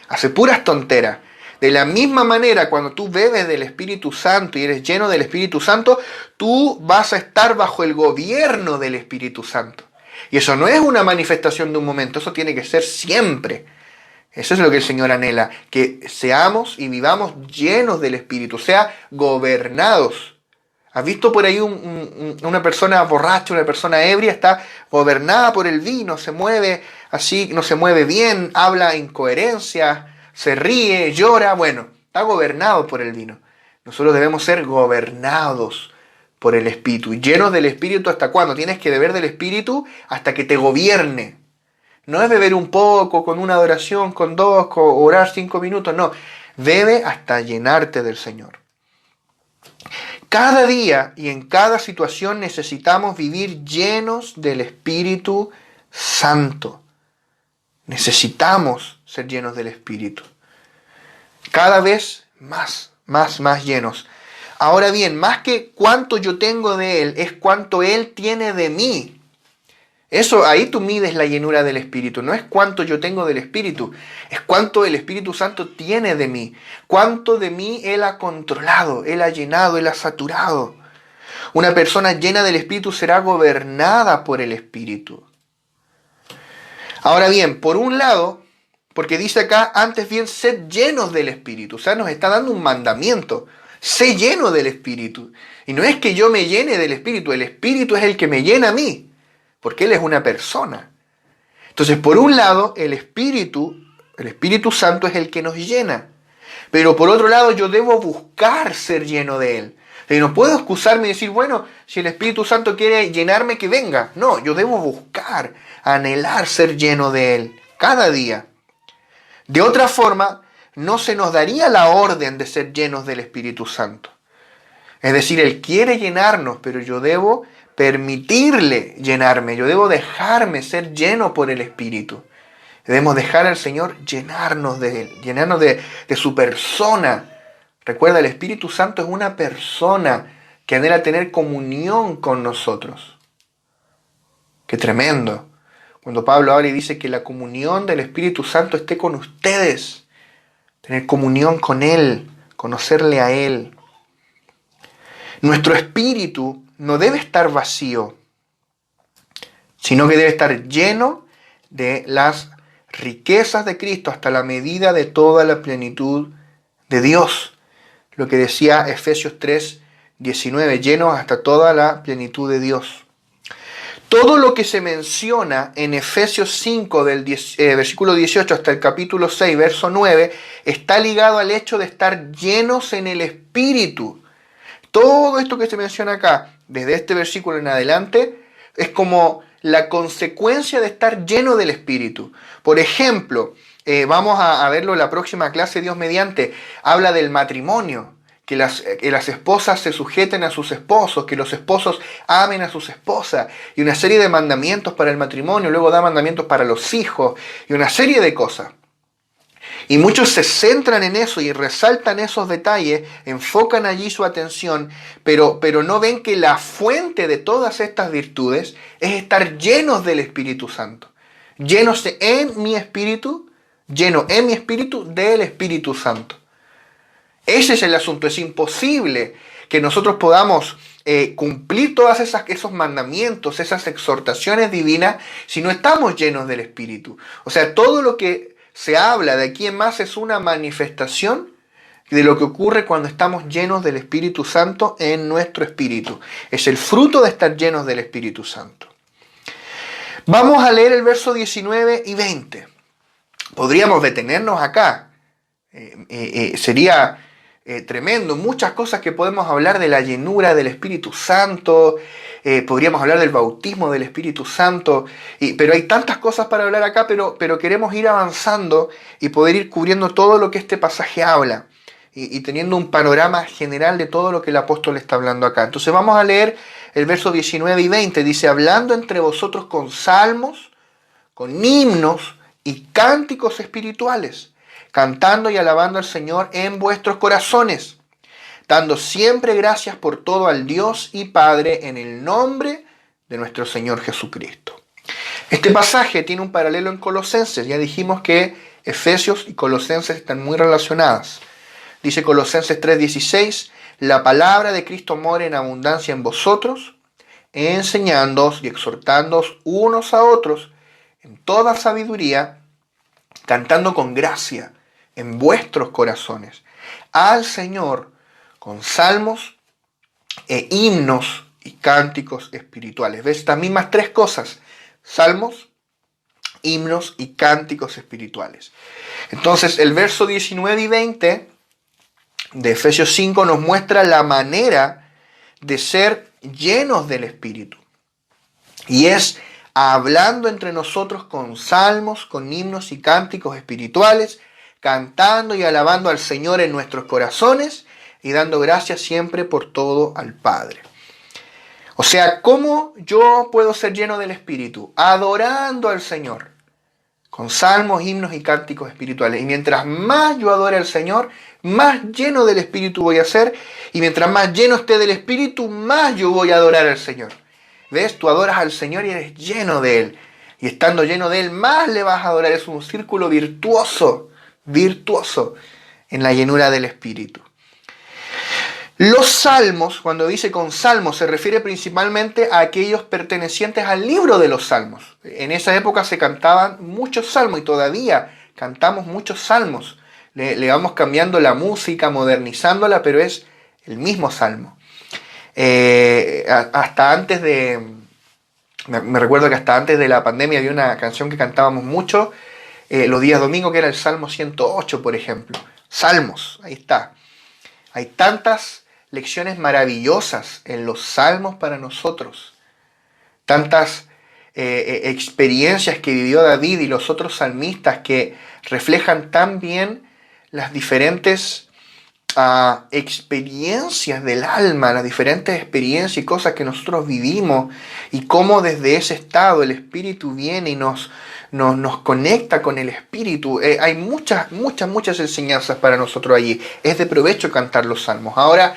Hace puras tonteras. De la misma manera, cuando tú bebes del Espíritu Santo y eres lleno del Espíritu Santo, tú vas a estar bajo el gobierno del Espíritu Santo. Y eso no es una manifestación de un momento, eso tiene que ser siempre. Eso es lo que el Señor anhela, que seamos y vivamos llenos del Espíritu, o sea, gobernados. ¿Has visto por ahí una persona borracha, una persona ebria, está gobernada por el vino, se mueve así, no se mueve bien, habla incoherencias, se ríe, llora? Bueno, está gobernado por el vino. Nosotros debemos ser gobernados por el Espíritu. ¿Llenos del Espíritu hasta cuándo? Tienes que beber del Espíritu hasta que te gobierne. No es beber un poco, con una adoración, con dos, orar 5 minutos, no. Bebe hasta llenarte del Señor. Cada día y en cada situación necesitamos vivir llenos del Espíritu Santo. Necesitamos ser llenos del Espíritu. Cada vez más llenos. Ahora bien, más que cuánto yo tengo de Él, es cuánto Él tiene de mí. Eso, ahí tú mides la llenura del Espíritu. No es cuánto yo tengo del Espíritu, es cuánto el Espíritu Santo tiene de mí. Cuánto de mí Él ha controlado, Él ha llenado, Él ha saturado. Una persona llena del Espíritu será gobernada por el Espíritu. Ahora bien, por un lado, porque dice acá, antes bien, sed llenos del Espíritu. O sea, nos está dando un mandamiento. Sé lleno del Espíritu. Y no es que yo me llene del Espíritu, el Espíritu es el que me llena a mí. Porque Él es una persona. Entonces, por un lado, el Espíritu Santo es el que nos llena. Pero por otro lado, yo debo buscar ser lleno de Él. Y no puedo excusarme y decir, bueno, si el Espíritu Santo quiere llenarme, que venga. No, yo debo buscar, anhelar ser lleno de Él cada día. De otra forma, no se nos daría la orden de ser llenos del Espíritu Santo. Es decir, Él quiere llenarnos, pero yo debo permitirle llenarme. Yo debo dejarme ser lleno por el Espíritu. Debemos dejar al Señor llenarnos de Él, llenarnos de su persona. Recuerda, el Espíritu Santo es una persona que anhela tener comunión con nosotros. ¡Qué tremendo! Cuando Pablo habla y dice que la comunión del Espíritu Santo esté con ustedes. Tener comunión con Él, conocerle a Él. Nuestro espíritu no debe estar vacío, sino que debe estar lleno de las riquezas de Cristo hasta la medida de toda la plenitud de Dios. Lo que decía Efesios 3:19, llenos hasta toda la plenitud de Dios. Todo lo que se menciona en Efesios 5, versículo 18 hasta el capítulo 6, verso 9, está ligado al hecho de estar llenos en el Espíritu. Todo esto que se menciona acá, desde este versículo en adelante, es como la consecuencia de estar lleno del Espíritu. Por ejemplo, vamos a verlo en la próxima clase, Dios mediante, habla del matrimonio. Que las esposas se sujeten a sus esposos, que los esposos amen a sus esposas, y una serie de mandamientos para el matrimonio, luego da mandamientos para los hijos, y una serie de cosas. Y muchos se centran en eso y resaltan esos detalles, enfocan allí su atención, pero no ven que la fuente de todas estas virtudes es estar llenos del Espíritu Santo. Lleno en mi espíritu del Espíritu Santo. Ese es el asunto. Es imposible que nosotros podamos cumplir todos esos mandamientos, esas exhortaciones divinas, si no estamos llenos del Espíritu. O sea, todo lo que se habla de aquí en más es una manifestación de lo que ocurre cuando estamos llenos del Espíritu Santo en nuestro espíritu. Es el fruto de estar llenos del Espíritu Santo. Vamos a leer el verso 19 y 20. Podríamos detenernos acá. Sería tremendo. Muchas cosas que podemos hablar de la llenura del Espíritu Santo. Podríamos hablar del bautismo del Espíritu Santo. Pero hay tantas cosas para hablar acá, pero queremos ir avanzando y poder ir cubriendo todo lo que este pasaje habla. Y teniendo un panorama general de todo lo que el apóstol está hablando acá. Entonces vamos a leer el verso 19 y 20. Dice, hablando entre vosotros con salmos, con himnos y cánticos espirituales, cantando y alabando al Señor en vuestros corazones, dando siempre gracias por todo al Dios y Padre en el nombre de nuestro Señor Jesucristo. Este pasaje tiene un paralelo en Colosenses. Ya dijimos que Efesios y Colosenses están muy relacionadas. Dice Colosenses 3:16, la palabra de Cristo mora en abundancia en vosotros, enseñándoos y exhortándoos unos a otros en toda sabiduría, cantando con gracia en vuestros corazones al Señor con salmos e himnos y cánticos espirituales. ¿Ves? Estas mismas tres cosas: salmos, himnos y cánticos espirituales. Entonces el verso 19 y 20 de Efesios 5 nos muestra la manera de ser llenos del Espíritu. Y es hablando entre nosotros con salmos, con himnos y cánticos espirituales, cantando y alabando al Señor en nuestros corazones y dando gracias siempre por todo al Padre. O sea, ¿cómo yo puedo ser lleno del Espíritu? Adorando al Señor con salmos, himnos y cánticos espirituales. Y mientras más yo adore al Señor, más lleno del Espíritu voy a ser. Y mientras más lleno esté del Espíritu, más yo voy a adorar al Señor. ¿Ves? Tú adoras al Señor y eres lleno de Él. Y estando lleno de Él, más le vas a adorar. Es un círculo virtuoso en la llenura del Espíritu. Los salmos, cuando dice con salmos, se refiere principalmente a aquellos pertenecientes al libro de los salmos. En esa época se cantaban muchos salmos y todavía cantamos muchos salmos. Le vamos cambiando la música, modernizándola, pero es el mismo salmo. Hasta antes de... Me recuerdo que hasta antes de la pandemia había una canción que cantábamos mucho los días domingos, que era el Salmo 108, por ejemplo. Salmos, ahí está. Hay tantas lecciones maravillosas en los salmos para nosotros. Tantas experiencias que vivió David y los otros salmistas que reflejan tan bien las diferentes experiencias del alma, las diferentes experiencias y cosas que nosotros vivimos, y cómo desde ese estado el Espíritu viene y nos conecta con el Espíritu. Hay muchas enseñanzas para nosotros allí. Es de provecho cantar los salmos. Ahora,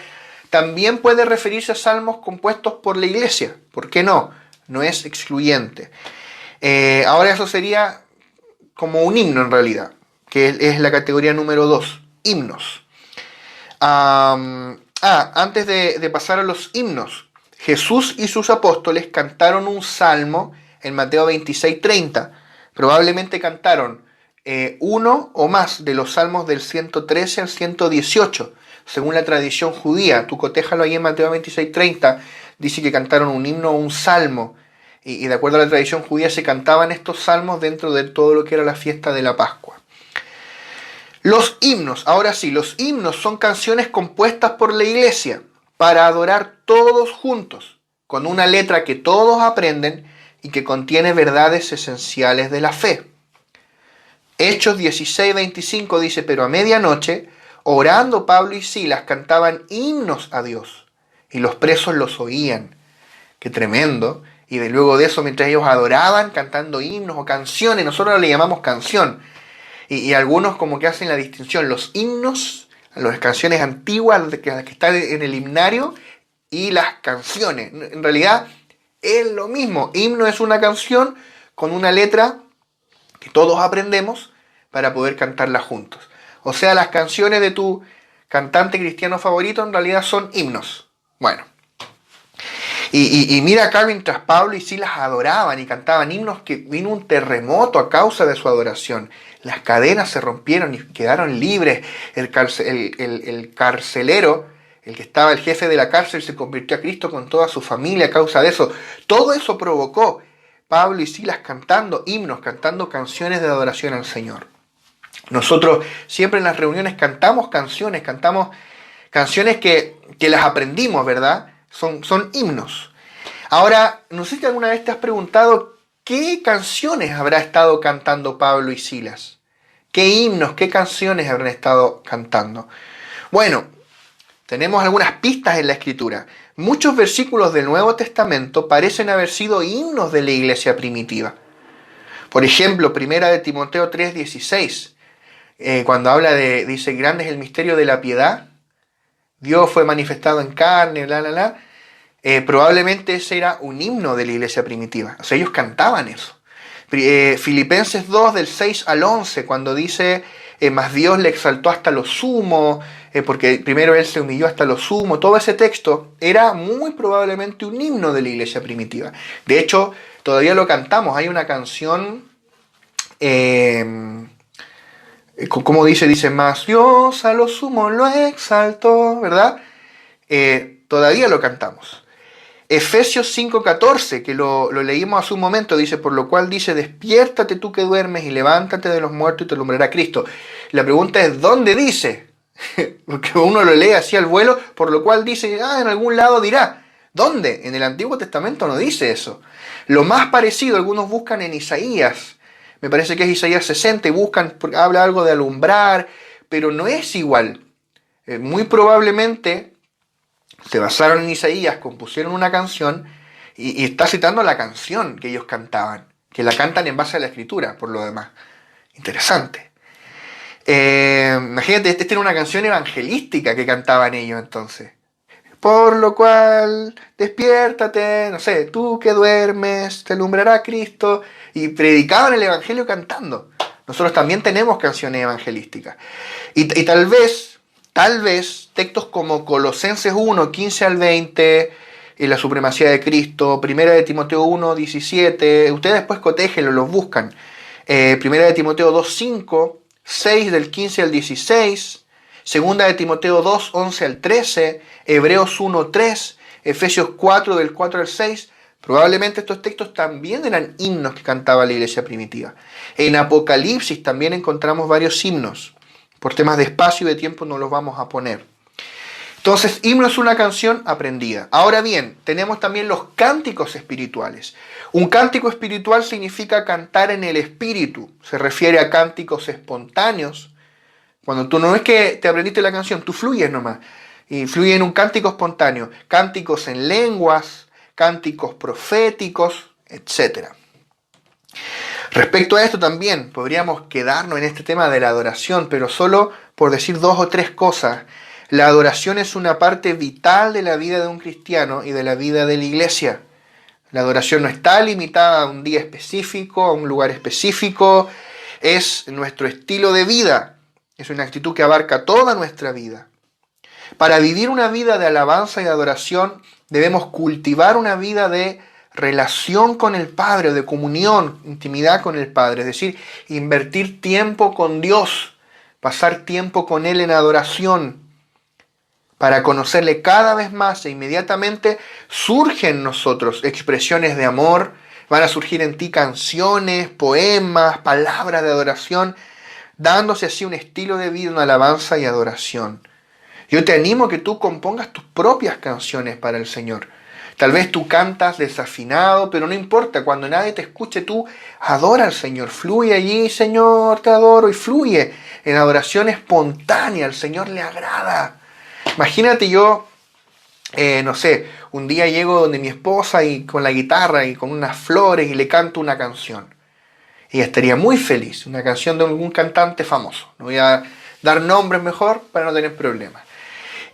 también puede referirse a salmos compuestos por la iglesia. ¿Por qué no? No es excluyente. Ahora eso sería como un himno en realidad, que es la categoría número 2, himnos. Antes de pasar a los himnos, Jesús y sus apóstoles cantaron un salmo en Mateo 26:30. Probablemente cantaron uno o más de los salmos del 113 al 118, según la tradición judía. Tú cotéjalo ahí en Mateo 26:30, dice que cantaron un himno o un salmo. Y de acuerdo a la tradición judía se cantaban estos salmos dentro de todo lo que era la fiesta de la Pascua. Los himnos, ahora sí, los himnos son canciones compuestas por la iglesia para adorar todos juntos, con una letra que todos aprenden y que contiene verdades esenciales de la fe. Hechos 16:25 dice, pero a medianoche, orando Pablo y Silas, cantaban himnos a Dios, y los presos los oían. ¡Qué tremendo! Y luego de eso, mientras ellos adoraban, cantando himnos o canciones, nosotros le llamamos canción. Y algunos como que hacen la distinción, los himnos, las canciones antiguas, las que están en el himnario, y las canciones. En realidad es lo mismo. Himno es una canción con una letra que todos aprendemos para poder cantarla juntos. O sea, las canciones de tu cantante cristiano favorito en realidad son himnos. Bueno. Y mira acá, mientras Pablo y Silas adoraban y cantaban himnos, que vino un terremoto a causa de su adoración. Las cadenas se rompieron y quedaron libres. El carcelero, el que estaba el jefe de la cárcel, se convirtió a Cristo con toda su familia a causa de eso. Todo eso provocó Pablo y Silas cantando himnos, cantando canciones de adoración al Señor. Nosotros siempre en las reuniones cantamos canciones, cantamos Canciones que las aprendimos, ¿verdad? Son himnos. Ahora, no sé si alguna vez te has preguntado qué canciones habrá estado cantando Pablo y Silas. ¿Qué himnos, qué canciones habrán estado cantando? Bueno, tenemos algunas pistas en la Escritura. Muchos versículos del Nuevo Testamento parecen haber sido himnos de la iglesia primitiva. Por ejemplo, 1 de Timoteo 3:16, cuando habla dice, grande es el misterio de la piedad, Dios fue manifestado en carne, probablemente ese era un himno de la iglesia primitiva. O sea, ellos cantaban eso. Filipenses 2, del 6 al 11, cuando dice, mas Dios le exaltó hasta lo sumo, porque primero Él se humilló hasta lo sumo. Todo ese texto era muy probablemente un himno de la iglesia primitiva. De hecho, todavía lo cantamos. Hay una canción, como dice, más Dios a lo sumo lo exaltó, ¿verdad? Todavía lo cantamos. Efesios 5:14, que lo leímos hace un momento, dice, por lo cual dice, despiértate tú que duermes y levántate de los muertos y te alumbrará Cristo. La pregunta es, ¿dónde dice? Porque uno lo lee así al vuelo, por lo cual dice, en algún lado dirá. ¿Dónde? En el Antiguo Testamento no dice eso. Lo más parecido, algunos buscan en Isaías, me parece que es Isaías 60, y buscan, habla algo de alumbrar, pero no es igual. Muy probablemente se basaron en Isaías, compusieron una canción y está citando la canción que ellos cantaban, que la cantan en base a la Escritura, por lo demás. Interesante. Imagínate, esta era una canción evangelística que cantaban ellos entonces. Por lo cual, despiértate, no sé, tú que duermes, te alumbrará Cristo. Y predicaban el evangelio cantando. Nosotros también tenemos canciones evangelísticas. Y tal vez, textos como Colosenses 1, 15 al 20, la supremacía de Cristo, 1 de Timoteo 1, 17, ustedes después cotéjenlo, los buscan. 1 de Timoteo 2, 5, 6 del 15 al 16, 2 de Timoteo 2, 11 al 13, Hebreos 1, 3, Efesios 4 del 4 al 6, probablemente estos textos también eran himnos que cantaba la iglesia primitiva. En Apocalipsis también encontramos varios himnos. Por temas de espacio y de tiempo no los vamos a poner. Entonces, himno es una canción aprendida. Ahora bien, tenemos también los cánticos espirituales. Un cántico espiritual significa cantar en el espíritu. Se refiere a cánticos espontáneos. Cuando tú no es que te aprendiste la canción, tú fluyes nomás. Y fluye en un cántico espontáneo. Cánticos en lenguas, cánticos proféticos, etc. Respecto a esto también podríamos quedarnos en este tema de la adoración, pero solo por decir 2 o 3 cosas. La adoración es una parte vital de la vida de un cristiano y de la vida de la iglesia. La adoración no está limitada a un día específico, a un lugar específico. Es nuestro estilo de vida. Es una actitud que abarca toda nuestra vida. Para vivir una vida de alabanza y de adoración, debemos cultivar una vida de relación con el Padre, de comunión, intimidad con el Padre. Es decir, invertir tiempo con Dios, pasar tiempo con Él en adoración, para conocerle cada vez más, e inmediatamente surgen en nosotros expresiones de amor, van a surgir en ti canciones, poemas, palabras de adoración, dándose así un estilo de vida, una alabanza y adoración. Yo te animo a que tú compongas tus propias canciones para el Señor. Tal vez tú cantas desafinado, pero no importa, cuando nadie te escuche tú adora al Señor, fluye allí, Señor, te adoro, y fluye en adoración espontánea, al Señor le agrada. Imagínate yo, no sé, un día llego donde mi esposa y con la guitarra y con unas flores y le canto una canción. Ella estaría muy feliz, una canción de algún cantante famoso. No voy a dar nombres mejor para no tener problemas.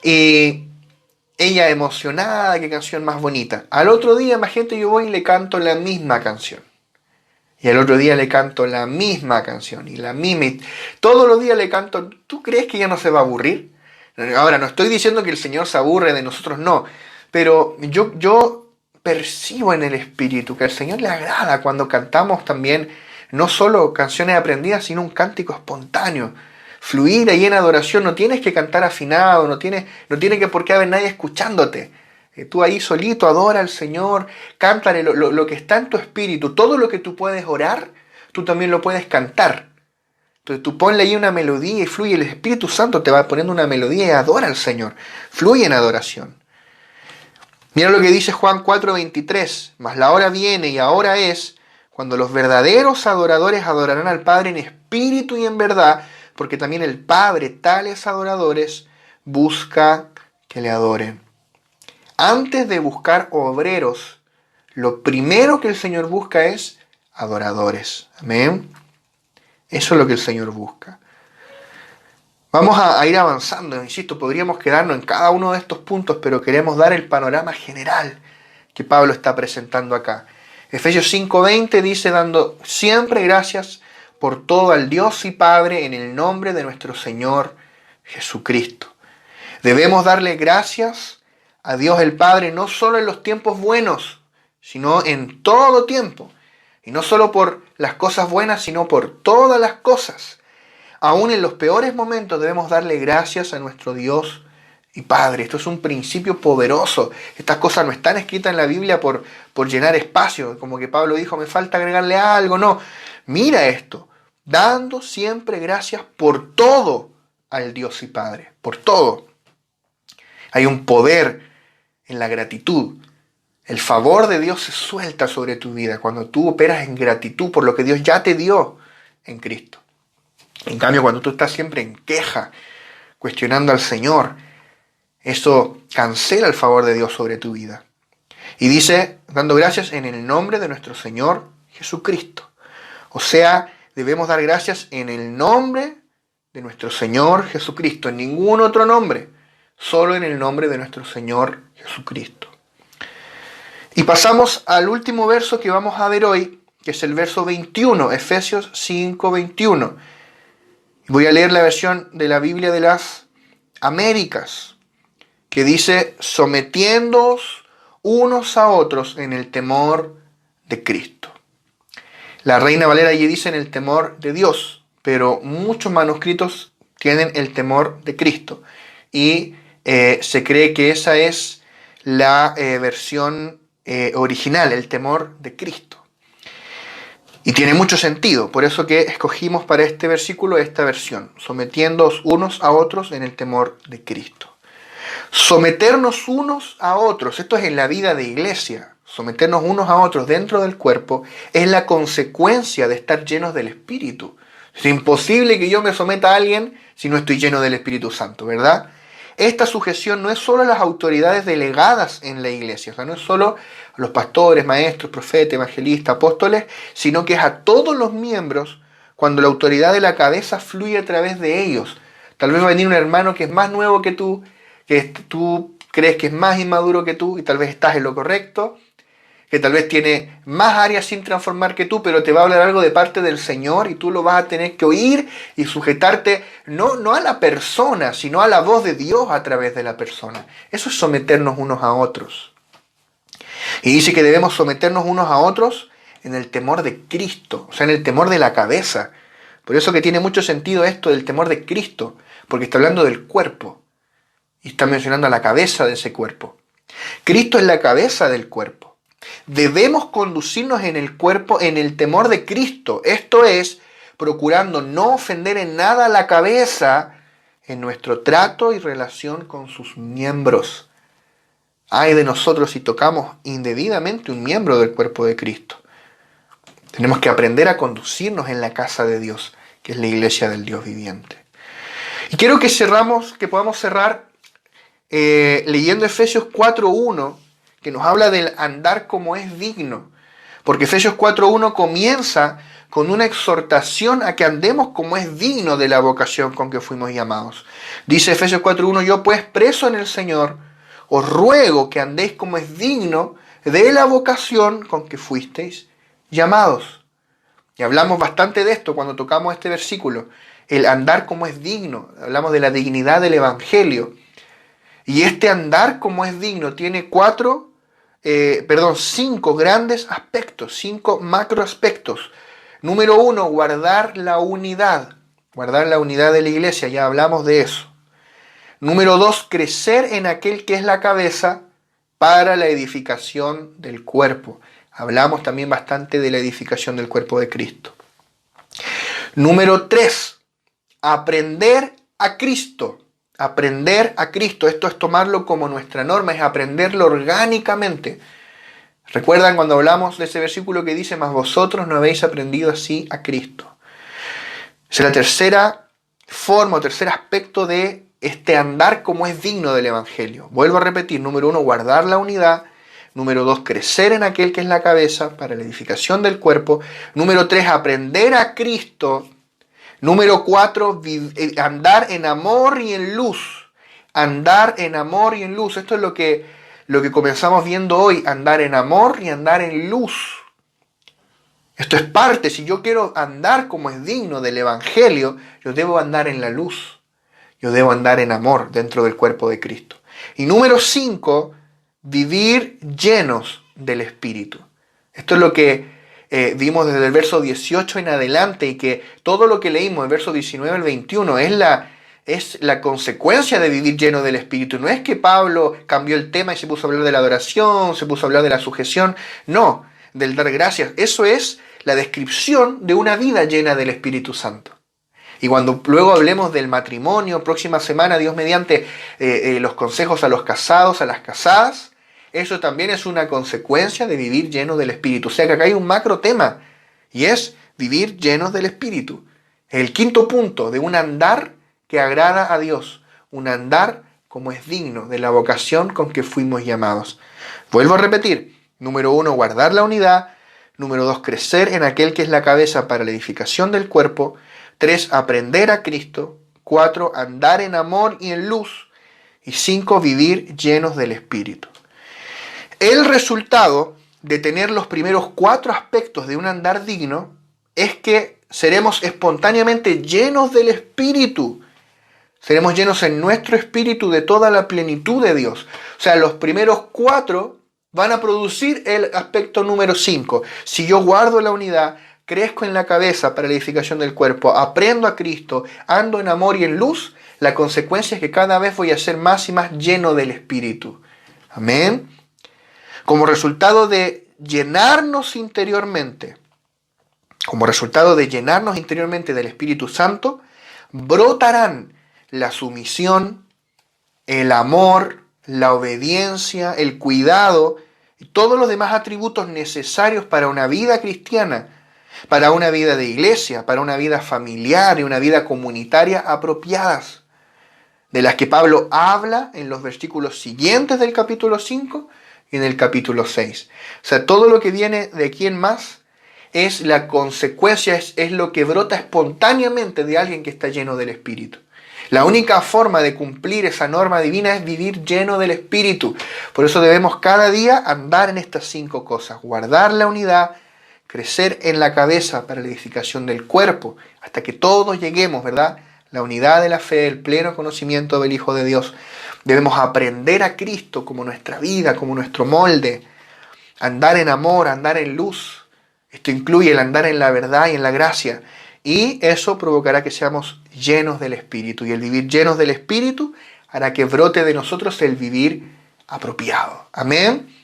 Y ella emocionada, qué canción más bonita. Al otro día, imagínate, yo voy y le canto la misma canción. Y al otro día le canto la misma canción. Y la misma. Y todos los días le canto. ¿Tú crees que ella no se va a aburrir? Ahora, no estoy diciendo que el Señor se aburre de nosotros, no. Pero yo percibo en el Espíritu que al Señor le agrada cuando cantamos también, no solo canciones aprendidas, sino un cántico espontáneo. Fluir ahí en adoración, no tienes que cantar afinado, no tiene que por qué haber nadie escuchándote. Tú ahí solito adora al Señor, cántale lo que está en tu espíritu. Todo lo que tú puedes orar, tú también lo puedes cantar. Entonces tú ponle ahí una melodía y fluye. El Espíritu Santo te va poniendo una melodía y adora al Señor. Fluye en adoración. Mira lo que dice Juan 4:23. Mas la hora viene y ahora es cuando los verdaderos adoradores adorarán al Padre en espíritu y en verdad, porque también el Padre tales adoradores busca que le adoren. Antes de buscar obreros, lo primero que el Señor busca es adoradores. Amén. Eso es lo que el Señor busca. Vamos a ir avanzando, insisto, podríamos quedarnos en cada uno de estos puntos, pero queremos dar el panorama general que Pablo está presentando acá. Efesios 5:20 dice, dando siempre gracias por todo al Dios y Padre en el nombre de nuestro Señor Jesucristo. Debemos darle gracias a Dios el Padre no solo en los tiempos buenos, sino en todo tiempo. Y no solo por las cosas buenas, sino por todas las cosas. Aún en los peores momentos debemos darle gracias a nuestro Dios y Padre. Esto es un principio poderoso. Estas cosas no están escritas en la Biblia por llenar espacio. Como que Pablo dijo, me falta agregarle algo. No, mira esto. Dando siempre gracias por todo al Dios y Padre. Por todo. Hay un poder en la gratitud. El favor de Dios se suelta sobre tu vida cuando tú operas en gratitud por lo que Dios ya te dio en Cristo. En cambio, cuando tú estás siempre en queja, cuestionando al Señor, eso cancela el favor de Dios sobre tu vida. Y dice, dando gracias en el nombre de nuestro Señor Jesucristo. O sea, debemos dar gracias en el nombre de nuestro Señor Jesucristo, en ningún otro nombre, solo en el nombre de nuestro Señor Jesucristo. Y pasamos al último verso que vamos a ver hoy, que es el verso 21, Efesios 5:21. Voy a leer la versión de la Biblia de las Américas, que dice, sometiéndoos unos a otros en el temor de Cristo. La Reina Valera allí dice en el temor de Dios, pero muchos manuscritos tienen el temor de Cristo. Y se cree que esa es la versión original, el temor de Cristo. Y tiene mucho sentido, por eso que escogimos para este versículo esta versión, sometiéndoos unos a otros en el temor de Cristo. Someternos unos a otros, esto es en la vida de iglesia, someternos unos a otros dentro del cuerpo, es la consecuencia de estar llenos del Espíritu. Es imposible que yo me someta a alguien si no estoy lleno del Espíritu Santo, ¿verdad? Esta sujeción no es solo a las autoridades delegadas en la iglesia, o sea, no es solo a los pastores, maestros, profetas, evangelistas, apóstoles, sino que es a todos los miembros cuando la autoridad de la cabeza fluye a través de ellos. Tal vez va a venir un hermano que es más nuevo que tú crees que es más inmaduro que tú y tal vez estás en lo correcto, que tal vez tiene más áreas sin transformar que tú, pero te va a hablar algo de parte del Señor y tú lo vas a tener que oír y sujetarte no a la persona, sino a la voz de Dios a través de la persona. Eso es someternos unos a otros. Y dice que debemos someternos unos a otros en el temor de Cristo, o sea, en el temor de la cabeza. Por eso que tiene mucho sentido esto del temor de Cristo, porque está hablando del cuerpo y está mencionando a la cabeza de ese cuerpo. Cristo es la cabeza del cuerpo. Debemos conducirnos en el cuerpo en el temor de Cristo, esto es, procurando no ofender en nada a la cabeza en nuestro trato y relación con sus miembros. Ay de nosotros si tocamos indebidamente un miembro del cuerpo de Cristo. Tenemos que aprender a conducirnos en la casa de Dios, que es la iglesia del Dios viviente. Y quiero que podamos cerrar leyendo Efesios 4:1, que nos habla del andar como es digno. Porque Efesios 4:1 comienza con una exhortación a que andemos como es digno de la vocación con que fuimos llamados. Dice Efesios 4:1, yo pues preso en el Señor, os ruego que andéis como es digno de la vocación con que fuisteis llamados. Y hablamos bastante de esto cuando tocamos este versículo, el andar como es digno. Hablamos de la dignidad del Evangelio. Y este andar como es digno tiene 5 grandes aspectos, 5 macro aspectos. Número 1, guardar la unidad de la iglesia, ya hablamos de eso. Número 2, crecer en aquel que es la cabeza para la edificación del cuerpo. Hablamos también bastante de la edificación del cuerpo de Cristo. Número 3, aprender a Cristo. Aprender a Cristo. Esto es tomarlo como nuestra norma, es aprenderlo orgánicamente. ¿Recuerdan cuando hablamos de ese versículo que dice, mas vosotros no habéis aprendido así a Cristo? Esa es la tercera forma o tercer aspecto de este andar como es digno del Evangelio. Vuelvo a repetir, número 1, guardar la unidad. Número 2, crecer en aquel que es la cabeza para la edificación del cuerpo. Número 3, aprender a Cristo. Número 4, andar en amor y en luz. Andar en amor y en luz. Esto es lo que comenzamos viendo hoy. Andar en amor y andar en luz. Esto es parte. Si yo quiero andar como es digno del Evangelio, yo debo andar en la luz. Yo debo andar en amor dentro del cuerpo de Cristo. Y número 5, vivir llenos del Espíritu. Esto es lo que vimos desde el verso 18 en adelante, y que todo lo que leímos del verso 19 al 21 es la consecuencia de vivir lleno del Espíritu. No es que Pablo cambió el tema y se puso a hablar de la adoración, se puso a hablar de la sujeción. No, del dar gracias. Eso es la descripción de una vida llena del Espíritu Santo. Y cuando luego hablemos del matrimonio, próxima semana, Dios mediante, los consejos a los casados, a las casadas, eso también es una consecuencia de vivir lleno del Espíritu. O sea que acá hay un macro tema, y es vivir llenos del Espíritu. El quinto punto de un andar que agrada a Dios, un andar como es digno de la vocación con que fuimos llamados. Vuelvo a repetir, número 1, guardar la unidad. Número 2, crecer en aquel que es la cabeza para la edificación del cuerpo. 3, aprender a Cristo. 4, andar en amor y en luz. Y 5, vivir llenos del Espíritu. El resultado de tener los primeros 4 aspectos de un andar digno es que seremos espontáneamente llenos del Espíritu. Seremos llenos en nuestro espíritu de toda la plenitud de Dios. O sea, los primeros 4 van a producir el aspecto número 5. Si yo guardo la unidad, crezco en la cabeza para la edificación del cuerpo, aprendo a Cristo, ando en amor y en luz, la consecuencia es que cada vez voy a ser más y más lleno del Espíritu. Amén. Como resultado de llenarnos interiormente, del Espíritu Santo, brotarán la sumisión, el amor, la obediencia, el cuidado y todos los demás atributos necesarios para una vida cristiana, para una vida de iglesia, para una vida familiar y una vida comunitaria apropiadas, de las que Pablo habla en los versículos siguientes del capítulo 5 y en el capítulo 6. O sea, todo lo que viene de aquí en más es la consecuencia, es lo que brota espontáneamente de alguien que está lleno del Espíritu. La única forma de cumplir esa norma divina es vivir lleno del Espíritu. Por eso debemos cada día andar en estas 5 cosas. Guardar la unidad, crecer en la cabeza para la edificación del cuerpo, hasta que todos lleguemos, ¿verdad? La unidad de la fe, el pleno conocimiento del Hijo de Dios. Debemos aprender a Cristo como nuestra vida, como nuestro molde. Andar en amor, andar en luz. Esto incluye el andar en la verdad y en la gracia. Y eso provocará que seamos llenos del Espíritu. Y el vivir llenos del Espíritu hará que brote de nosotros el vivir apropiado. Amén.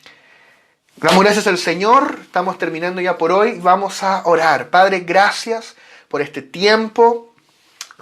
Damos gracias al Señor. Estamos terminando ya por hoy. Vamos a orar. Padre, gracias por este tiempo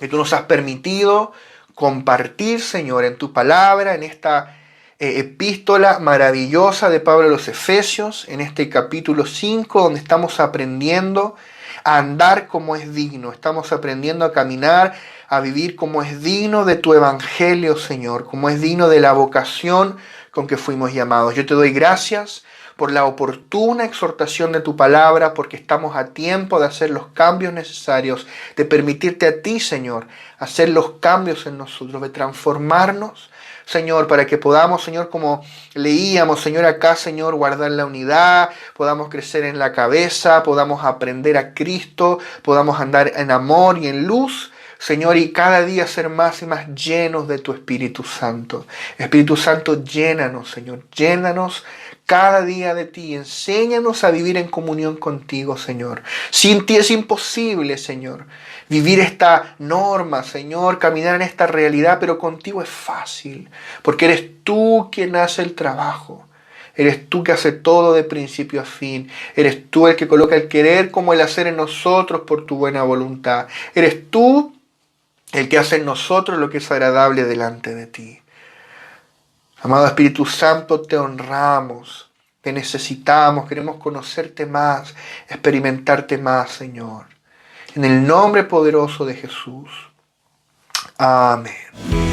que tú nos has permitido compartir, Señor, en tu palabra, en esta epístola maravillosa de Pablo a los Efesios, en este capítulo 5, donde estamos aprendiendo a andar como es digno. Estamos aprendiendo a caminar, a vivir como es digno de tu evangelio, Señor, como es digno de la vocación con que fuimos llamados. Yo te doy gracias por la oportuna exhortación de tu palabra, porque estamos a tiempo de hacer los cambios necesarios, de permitirte a ti, Señor, hacer los cambios en nosotros, de transformarnos, Señor, para que podamos, Señor, como leíamos, Señor, acá, Señor, guardar la unidad, podamos crecer en la cabeza, podamos aprender a Cristo, podamos andar en amor y en luz, Señor, y cada día ser más y más llenos de tu Espíritu Santo. Espíritu Santo, llénanos, Señor, llénanos cada día de ti. Enséñanos a vivir en comunión contigo, Señor. Sin ti es imposible, Señor, vivir esta norma, Señor, caminar en esta realidad, pero contigo es fácil, porque eres tú quien hace el trabajo. Eres tú que hace todo de principio a fin. Eres tú el que coloca el querer como el hacer en nosotros por tu buena voluntad. Eres tú el que hace en nosotros lo que es agradable delante de ti. Amado Espíritu Santo, te honramos, te necesitamos, queremos conocerte más, experimentarte más, Señor. En el nombre poderoso de Jesús. Amén.